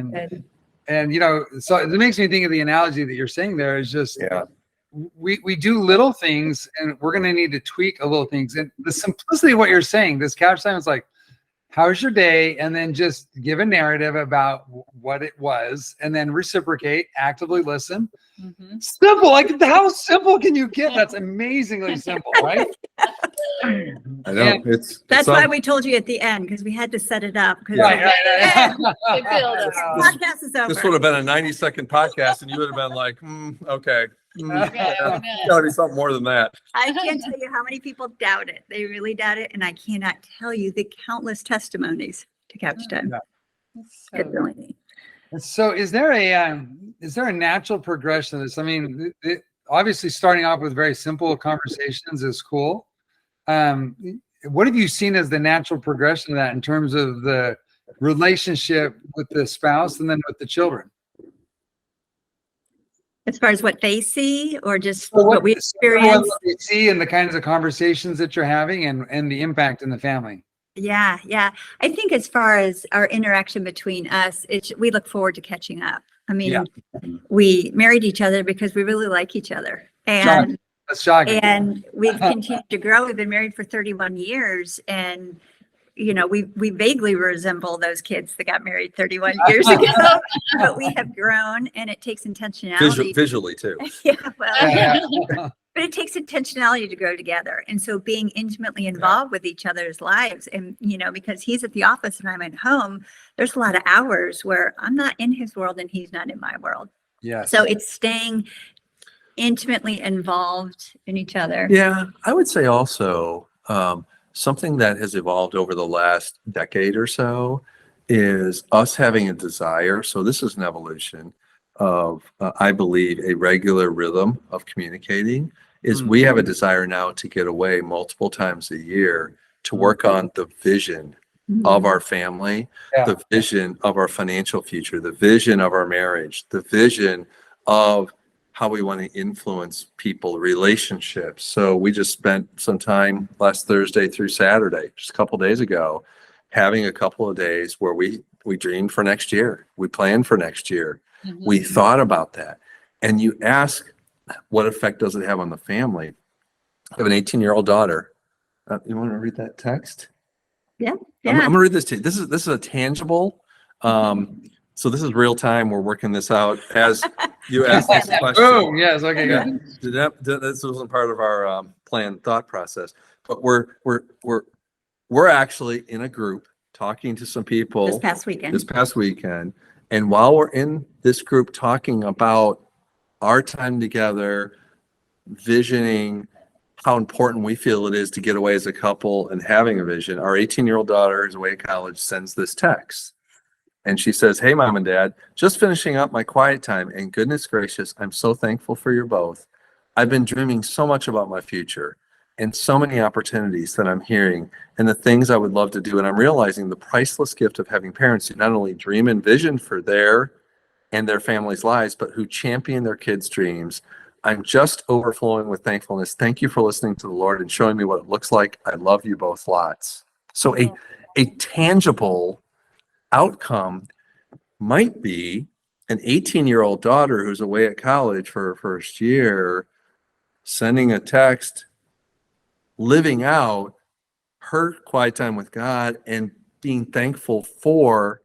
And so it makes me think of the analogy that you're saying there is just, we do little things, and we're going to need to tweak a little things. And the simplicity of what you're saying, this couch time is like, how's your day? And then just give a narrative about what it was, and then reciprocate, actively listen. Simple. Like, how simple can you get? That's amazingly simple, right? I know. That's why we told you at the end, because we had to set it up. Right. Podcast is over. This would have been a 90-second podcast, and you would have been like, okay. Gotta be something more than that. I can't tell you how many people doubt it. They really doubt it, and I cannot tell you the countless testimonies to couch time. It's really neat. So is there a natural progression of this? I mean, obviously starting off with very simple conversations is cool. What have you seen as the natural progression of that in terms of the relationship with the spouse and then with the children? As far as what they see, or just So what we experience? What they see and the kinds of conversations that you're having and the impact in the family. Yeah. I think as far as our interaction between us, we look forward to catching up. I mean, we married each other because we really like each other. And that's shocking. And we've continued to grow. We've been married for 31 years, and we vaguely resemble those kids that got married 31 years ago, but we have grown, and it takes intentionality. Visually too. Yeah, well, but it takes intentionality to grow together. And so being intimately involved with each other's lives, and, because he's at the office and I'm at home, there's a lot of hours where I'm not in his world and he's not in my world. Yeah. So it's staying intimately involved in each other. Yeah, I would say also, something that has evolved over the last decade or so is us having a desire. So this is an evolution of, I believe, a regular rhythm of communicating. Is we have a desire now to get away multiple times a year to work on the vision of our family, the vision of our financial future, the vision of our marriage, the vision of how we want to influence people, relationships. So we just spent some time last Thursday through Saturday, just a couple of days ago, having a couple of days where we dreamed for next year. We planned for next year. We thought about that. And you ask, what effect does it have on the family? I have an 18-year-old daughter. You want to read that text? Yeah. I'm going to read this to you. This is a tangible. So this is real time. We're working this out as you ask this question. Oh, yes. Okay, good. This wasn't part of our planned thought process, but we're actually in a group talking to some people This past weekend. And while we're in this group talking about our time together, visioning how important we feel it is to get away as a couple and having a vision, our 18-year-old daughter who's away at college sends this text. And she says, "Hey, Mom and Dad, just finishing up my quiet time, and goodness gracious, I'm so thankful for you both. I've been dreaming so much about my future and so many opportunities that I'm hearing and the things I would love to do. And I'm realizing the priceless gift of having parents who not only dream and vision for their and their families' lives, but who champion their kids' dreams. I'm just overflowing with thankfulness. Thank you for listening to the Lord and showing me what it looks like. I love you both lots." So a tangible outcome might be an 18-year-old daughter who's away at college for her first year, sending a text, living out her quiet time with God and being thankful for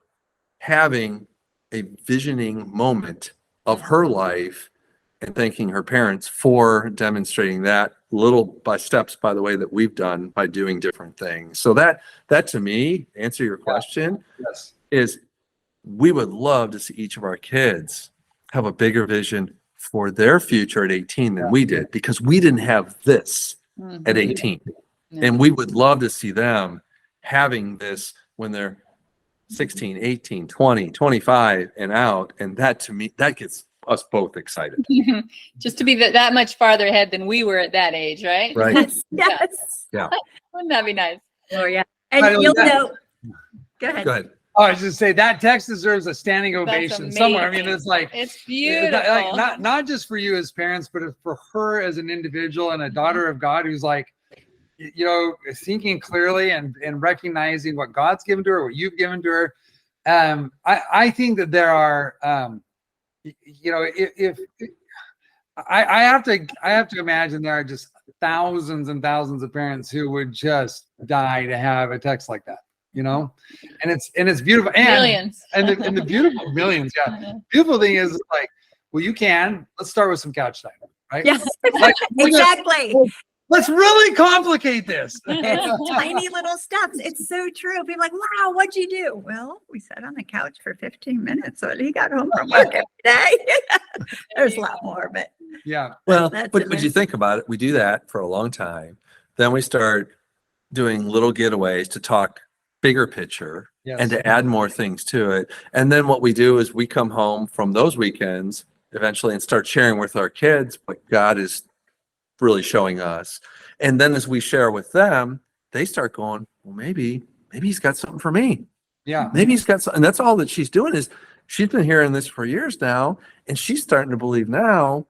having a visioning moment of her life and thanking her parents for demonstrating that little by steps, by the way, that we've done by doing different things. So that to me, answer your question, is we would love to see each of our kids have a bigger vision for their future at 18 than we did, because we didn't have this at 18. And we would love to see them having this when they're 16, 18, 20, 25 and out. And that, to me, that gets us both excited. Just to be that much farther ahead than we were at that age, right? Right. Yes. Yeah. Wouldn't that be nice? Oh, yeah. And you'll know. Go ahead. Oh, I was just say that text deserves a standing ovation somewhere. I mean, it's like, it's beautiful. Like, not just for you as parents, but for her as an individual and a daughter of God who's like, thinking clearly and recognizing what God's given to her, what you've given to her. I think that there are, if I have to imagine there are just thousands and thousands of parents who would just die to have a text like that, and it's beautiful. And millions. and the beautiful millions. Yeah. Beautiful thing is like, well, let's start with some couch time, right? Yes, like, exactly. Let's really complicate this. It's tiny little steps. It's so true. People are like, wow, what'd you do? Well, we sat on the couch for 15 minutes when he got home from work every day. There's a lot more, but yeah. Well, but you think about it, we do that for a long time. Then we start doing little getaways to talk bigger picture and to add more things to it. And then what we do is we come home from those weekends eventually and start sharing with our kids what God is really showing us. And then as we share with them, they start going, well, maybe he's got something for me. Yeah. Maybe he's got something. And that's all that she's doing is she's been hearing this for years now. And she's starting to believe now,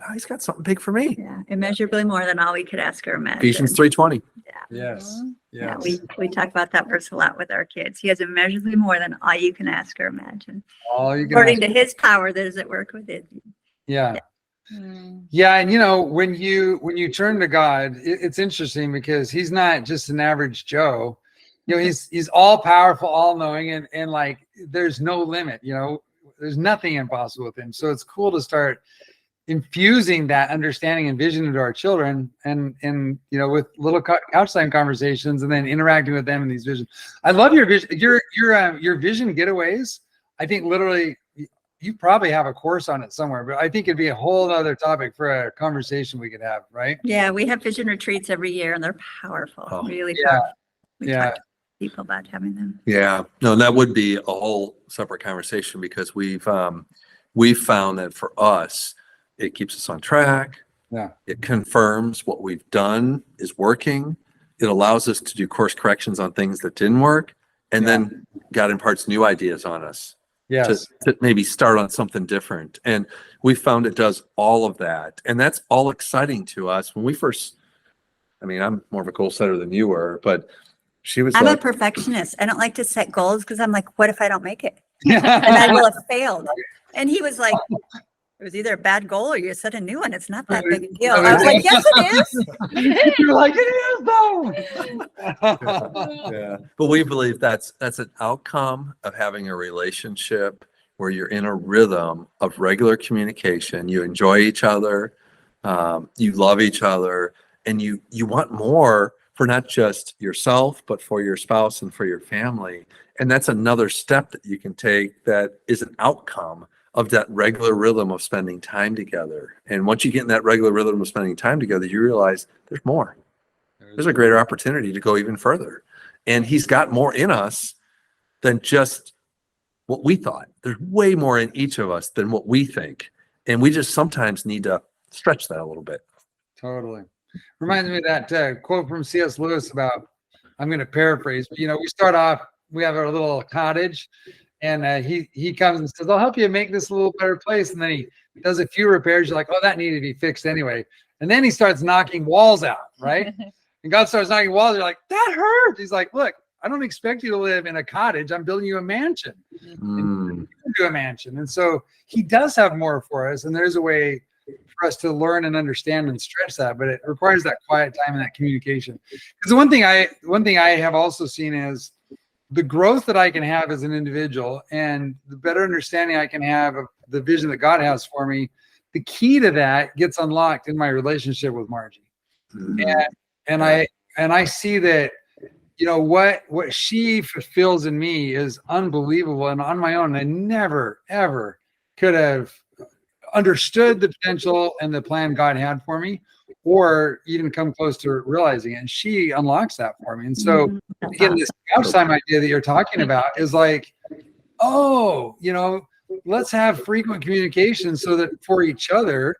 oh, he's got something big for me. Yeah, immeasurably more than all we could ask or imagine. Ephesians 3:20. Yes. Yeah, Yes. we talk about that verse a lot with our kids. He has immeasurably more than all you can ask or imagine, All you can according ask- to his power that is at work within you. Yeah. Mm. Yeah, and when you turn to God, it's interesting because he's not just an average Joe. He's all powerful, all knowing, and like there's no limit, there's nothing impossible with him. So it's cool to start infusing that understanding and vision into our children and with little couch time conversations and then interacting with them in these visions. I love your vision, your vision getaways. I think literally you probably have a course on it somewhere, but I think it'd be a whole other topic for a conversation we could have, right? Yeah, we have vision retreats every year and they're powerful, really yeah. powerful. We Yeah. talk to people about having them. Yeah, no, that would be a whole separate conversation because we've found that for us, it keeps us on track. Yeah. It confirms what we've done is working. It allows us to do course corrections on things that didn't work. And then God imparts new ideas on us Yes. to maybe start on something different. And we found it does all of that. And that's all exciting to us. When we first, I'm more of a goal setter than you were, but she was I'm a like, perfectionist. I don't like to set goals because I'm like, what if I don't make it? And I will have failed. And he was like, it was either a bad goal or you set a new one. It's not that big a deal. I was like, yes, it is. You're like, it is though. yeah. But we believe that's an outcome of having a relationship where you're in a rhythm of regular communication. You enjoy each other, you love each other, and you want more for not just yourself, but for your spouse and for your family. And that's another step that you can take that is an outcome of that regular rhythm of spending time together. And once you get in that regular rhythm of spending time together, you realize there's more. There's a greater opportunity to go even further. And he's got more in us than just what we thought. There's way more in each of us than what we think. And we just sometimes need to stretch that a little bit. Totally. Reminds me of that quote from C.S. Lewis about, I'm going to paraphrase, but we start off, we have our little cottage and he comes and says, I'll help you make this a little better place. And then he does a few repairs. You're like, oh, that needed to be fixed anyway. And then he starts knocking walls out, right? And God starts knocking walls. You're like, that hurt. He's like, look, I don't expect you to live in a cottage. I'm building you a mansion. And you can do a mansion. And so he does have more for us. And there's a way for us to learn and understand and stretch that, but it requires that quiet time and that communication. Because one thing I have also seen is the growth that I can have as an individual and the better understanding I can have of the vision that God has for me. The key to that gets unlocked in my relationship with Margie. And I see that, what she fulfills in me is unbelievable. And on my own, I never, ever could have understood the potential and the plan God had for me, or even come close to realizing it. And she unlocks that for me. And so again, this couch time idea that you're talking about is like, let's have frequent communication so that for each other,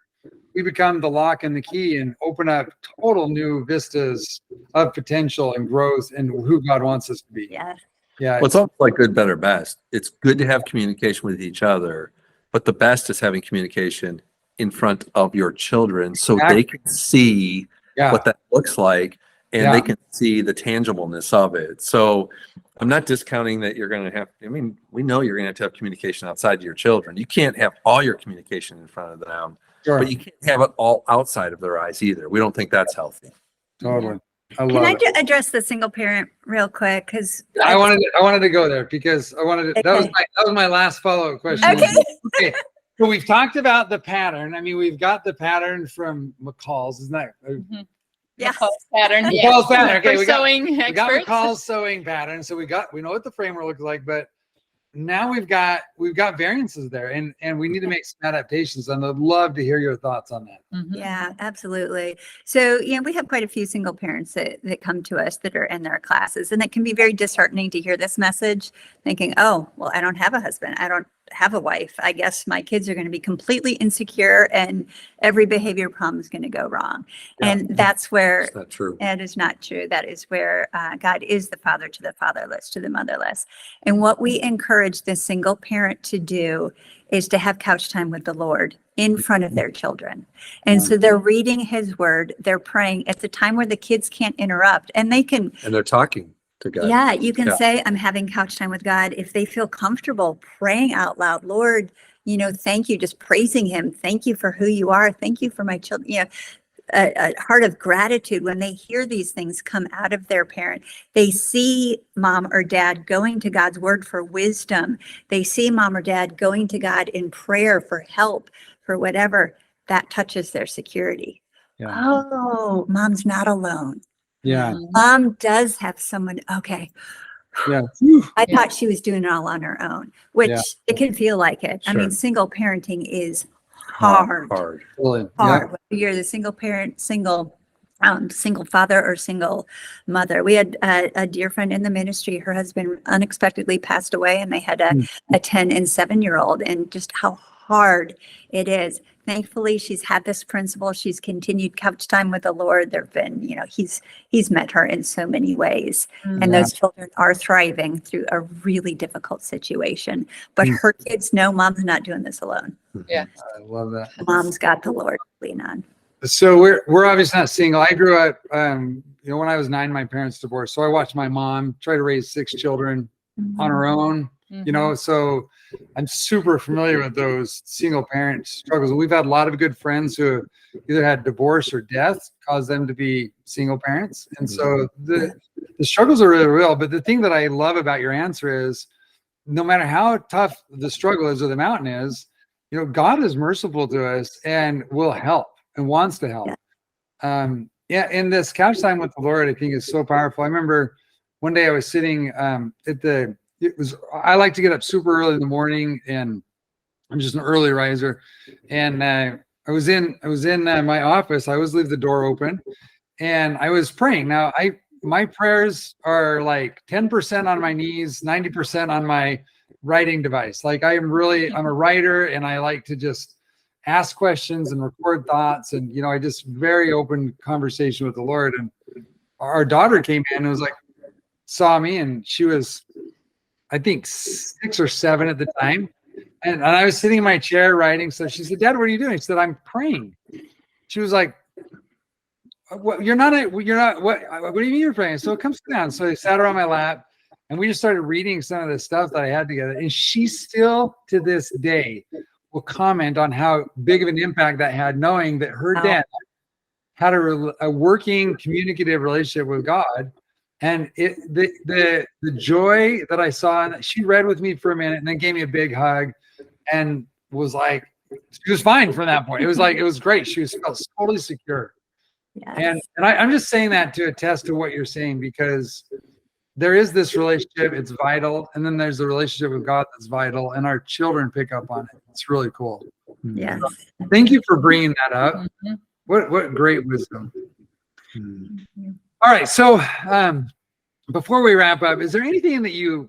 we become the lock and the key and open up total new vistas of potential and growth and who God wants us to be. Yes. Yeah. Well, it's almost like good, better, best. It's good to have communication with each other, but the best is having communication in front of your children so they can see what that looks like and they can see the tangibleness of it. So I'm not discounting that you're going to have, we know you're going to have communication outside of your children. You can't have all your communication in front of them, but you can't have it all outside of their eyes either. We don't think that's healthy. Totally. Can I address the single parent real quick? Because I wanted to go there because I wanted to, that was my last follow-up question. Okay. So we've talked about the pattern. We've got the pattern from McCall's, isn't that? Yes. McCall's pattern. McCall's pattern. Okay, we got McCall's sewing pattern. So we know what the framework looks like, but now we've got variances there, and we need to make some adaptations. And I'd love to hear your thoughts on that. Yeah, absolutely. So, we have quite a few single parents that come to us that are in their classes, and it can be very disheartening to hear this message thinking, oh, well, I don't have a husband. I don't have a wife, I guess my kids are going to be completely insecure and every behavior problem is going to go wrong. Yeah. And that's where Is that true? it is not true. That is where God is the father to the fatherless, to the motherless. And what we encourage the single parent to do is to have couch time with the Lord in front of their children. And so they're reading his word, they're praying at the time where the kids can't interrupt, and they can. And they're talking to God. Yeah, you can Yeah. say, I'm having couch time with God. If they feel comfortable praying out loud, Lord, thank you, just praising him. Thank you for who you are. Thank you for my children. A heart of gratitude when they hear these things come out of their parent. They see mom or dad going to God's word for wisdom. They see mom or dad going to God in prayer for help, for whatever. That touches their security. Yeah. Oh, mom's not alone. Yeah. Mom does have someone. Okay. Yeah. I thought she was doing it all on her own, which Yeah. it can feel like it. I Sure. mean, single parenting is hard. Totally. Hard. Yeah. Whether you're the single parent, single father or single mother. We had a dear friend in the ministry. Her husband unexpectedly passed away, and they had a 10 and 7-year-old, and just how hard it is. Thankfully, she's had this principle. She's continued couch time with the Lord. There've been, he's met her in so many ways, and those children are thriving through a really difficult situation. But her kids know mom's not doing this alone. Yeah. I love that. Mom's got the Lord to lean on. So we're obviously not single. I grew up, when I was 9, my parents divorced. So I watched my mom try to raise 6 children on her own, so I'm super familiar with those single parent struggles. We've had a lot of good friends who either had divorce or death cause them to be single parents. And so the struggles are really real. But the thing that I love about your answer is no matter how tough the struggle is or the mountain is, God is merciful to us and will help and wants to help. And this couch time with the Lord, I think, is so powerful. I remember one day I was sitting I like to get up super early in the morning, and I'm just an early riser. And I was in my office. I always leave the door open, and I was praying. Now my prayers are like 10% on my knees, 90% on my writing device. Like I'm a writer, and I like to just ask questions and record thoughts. And, I just very open conversation with the Lord. And our daughter came in and saw me, and she was, I think 6 or 7 at the time. And I was sitting in my chair writing. So she said, Dad, what are you doing? I said, I'm praying. She was like, what, what do you mean you're praying? So come sit down. So I sat her on my lap, and we just started reading some of the stuff that I had together. And she still to this day will comment on how big of an impact that had, knowing that her dad had a working communicative relationship with God. And the joy that I saw, and she read with me for a minute and then gave me a big hug and was like, she was fine from that point. It was great. She felt totally secure. Yes. And I'm just saying that to attest to what you're saying, because there is this relationship, it's vital. And then there's the relationship with God that's vital, and our children pick up on it. It's really cool. Yes. Thank you for bringing that up. What great wisdom. All right. So before we wrap up, is there anything that you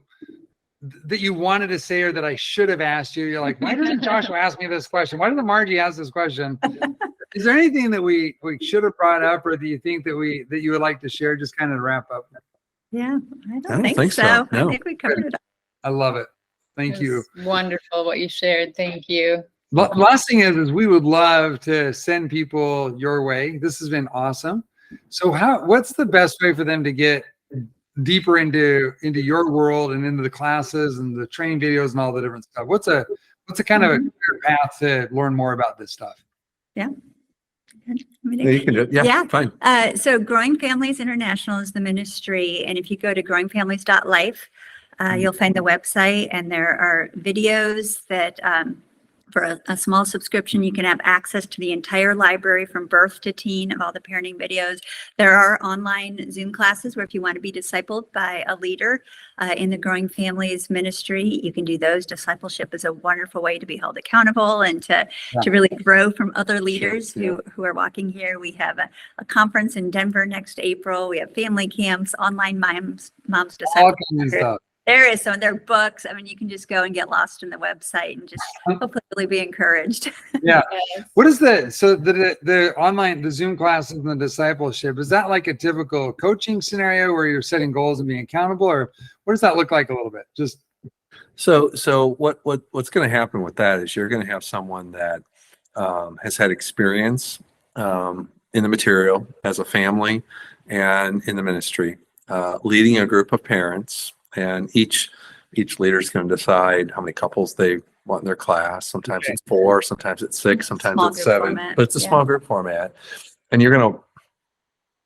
wanted to say or that I should have asked you? You're like, why doesn't Joshua ask me this question? Why doesn't Margie ask this question? Is there anything that we should have brought up, or do you think that you would like to share, just kind of wrap up? Yeah, I don't think so. No. I think we covered it all. I love it. Thank you. Wonderful what you shared. Thank you. Last thing is we would love to send people your way. This has been awesome. So what's the best way for them to get deeper into your world and into the classes and the training videos and all the different stuff? What's a kind of a clear path to learn more about this stuff? Yeah. Yeah, you can do it. Yeah, fine. So Growing Families International is the ministry. And if you go to growingfamilies.life, you'll find the website, and there are videos that for a small subscription, you can have access to the entire library from birth to teen of all the parenting videos. There are online Zoom classes where if you want to be discipled by a leader in the Growing Families ministry, you can do those. Discipleship is a wonderful way to be held accountable and to really grow from other leaders who are walking here. We have a conference in Denver next April. We have family camps, online moms All kinds of discipleship. stuff. There is some. There are books. I mean, you can just go and get lost in the website and just hopefully be encouraged. Yeah. Yes. What is the online, the Zoom classes and the discipleship? Is that like a typical coaching scenario where you're setting goals and being accountable, or what does that look like a little bit? Just So what's going to happen with that is you're going to have someone that has had experience in the material as a family and in the ministry, leading a group of parents, and each leader is going to decide how many couples they want in their class. Sometimes Okay. it's 4, sometimes it's 6, sometimes Small it's group 7, format. but it's a small group format. And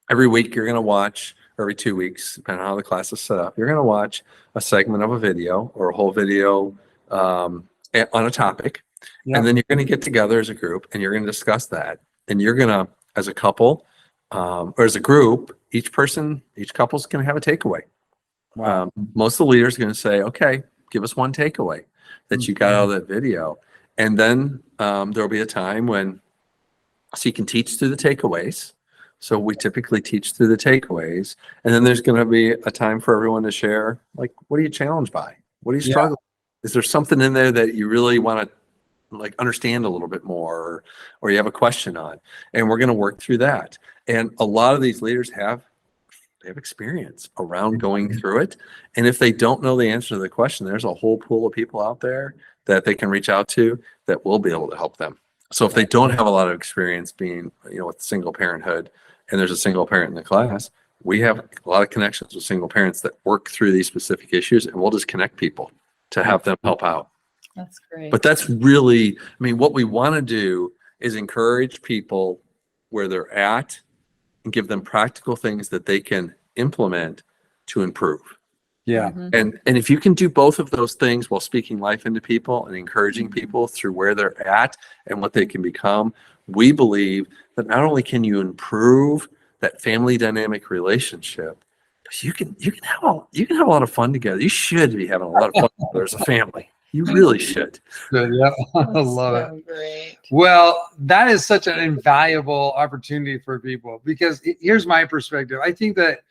every week you're going to watch, or every 2 weeks, depending on how the class is set up, you're going to watch a segment of a video or a whole video on a topic. Yeah. And then you're going to get together as a group and you're going to discuss that. And you're going to, as a couple or as a group, each couple's going to have a takeaway. wow. Most of the leaders are going to say, okay, give us one takeaway that you got out of that video. And then there'll be a time so you can teach through the takeaways. So we typically teach through the takeaways. And then there's going to be a time for everyone to share, like, what are you challenged by? What are you struggling with? Is there something in there that you really want to like understand a little bit more, or you have a question on? And we're going to work through that. And a lot of these leaders have experience around going through it. And if they don't know the answer to the question, there's a whole pool of people out there that they can reach out to that will be able to help them. So if they don't have a lot of experience being, with single parenthood, and there's a single parent in the class, we have a lot of connections with single parents that work through these specific issues, and we'll just connect people to have them help out. That's great. But that's really, what we want to do is encourage people where they're at and give them practical things that they can implement to improve. Yeah. Mhm. And if you can do both of those things while speaking life into people and encouraging people through where they're at and what they can become, we believe that not only can you improve that family dynamic relationship, but you can have a lot of fun together. You should be having a lot of fun together as a family. You really should. Good. Yeah. I That's love it. so great. Well, that is such an invaluable opportunity for people, because here's my perspective. I think that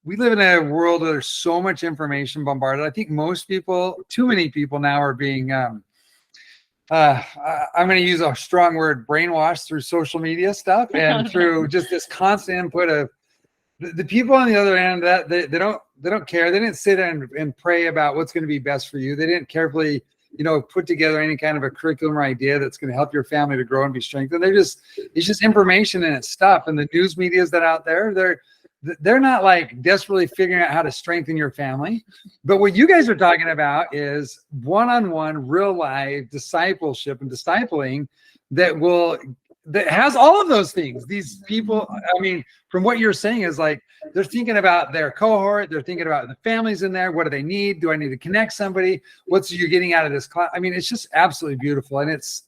we live in a world where there's so much information bombarded. I think most people, too many people now, are being, I'm going to use a strong word, brainwashed through social media stuff and through just this constant input of the people on the other end that they don't care. They didn't sit and pray about what's going to be best for you. They didn't carefully, put together any kind of a curriculum or idea that's going to help your family to grow and be strengthened. It's just information and it's stuff. And the news medias that out there, they're not like desperately figuring out how to strengthen your family. But what you guys are talking about is one-on-one, real life discipleship and discipling that has all of those things. These people, from what you're saying is like, they're thinking about their cohort. They're thinking about the families in there. What do they need? Do I need to connect somebody? What's you getting out of this class? It's just absolutely beautiful. And it's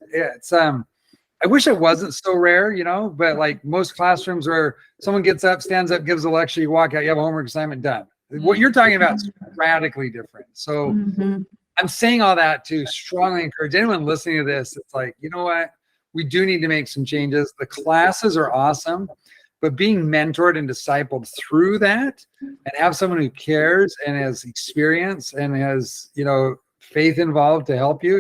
I wish it wasn't so rare, but like most classrooms where someone gets up, stands up, gives a lecture, you walk out, you have a homework assignment done. What you're talking about is radically different. So I'm saying all that to strongly encourage anyone listening to this. It's like, you know what? We do need to make some changes. The classes are awesome, but being mentored and discipled through that and have someone who cares and has experience and has, faith involved to help you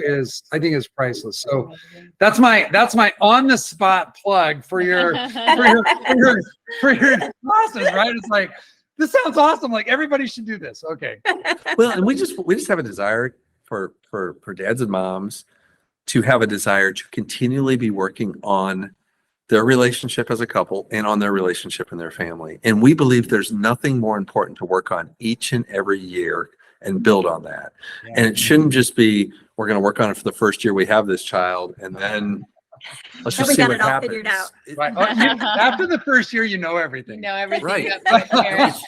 I think is priceless. So that's my on the spot plug for your classes, right? It's like, this sounds awesome. Like everybody should do this. Okay. Well, and we just have a desire for dads and moms to have a desire to continually be working on their relationship as a couple and on their relationship in their family. And we believe there's nothing more important to work on each and every year and build on that. Yeah. And it shouldn't just be, we're going to work on it for the first year we have this child, and then let's just see what happens. Right. After the first year, everything. Everything. Right.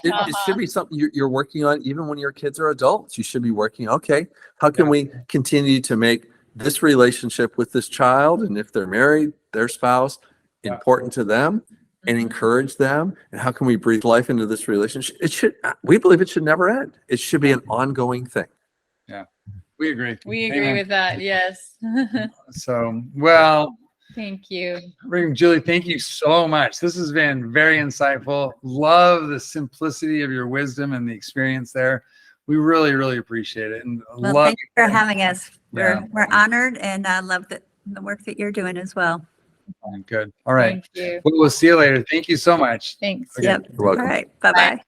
It should be something you're working on even when your kids are adults. You should be working, okay, how can we continue to make this relationship with this child, and if they're married, their spouse, important to them, and encourage them, and how can we breathe life into this relationship? We believe it should never end. It should be an ongoing thing. Yeah, we agree. We agree with that. Yes. So, well, thank you, Julie. Thank you so much. This has been very insightful. Love the simplicity of your wisdom and the experience there. We really, really appreciate it. And Well, love thank you for having us. Yeah. We're honored and love the work that you're doing as well. Good. All right. Thank you. We'll see you later. Thank you so much. Thanks. Okay. Yep. You're welcome. All right. Bye-bye.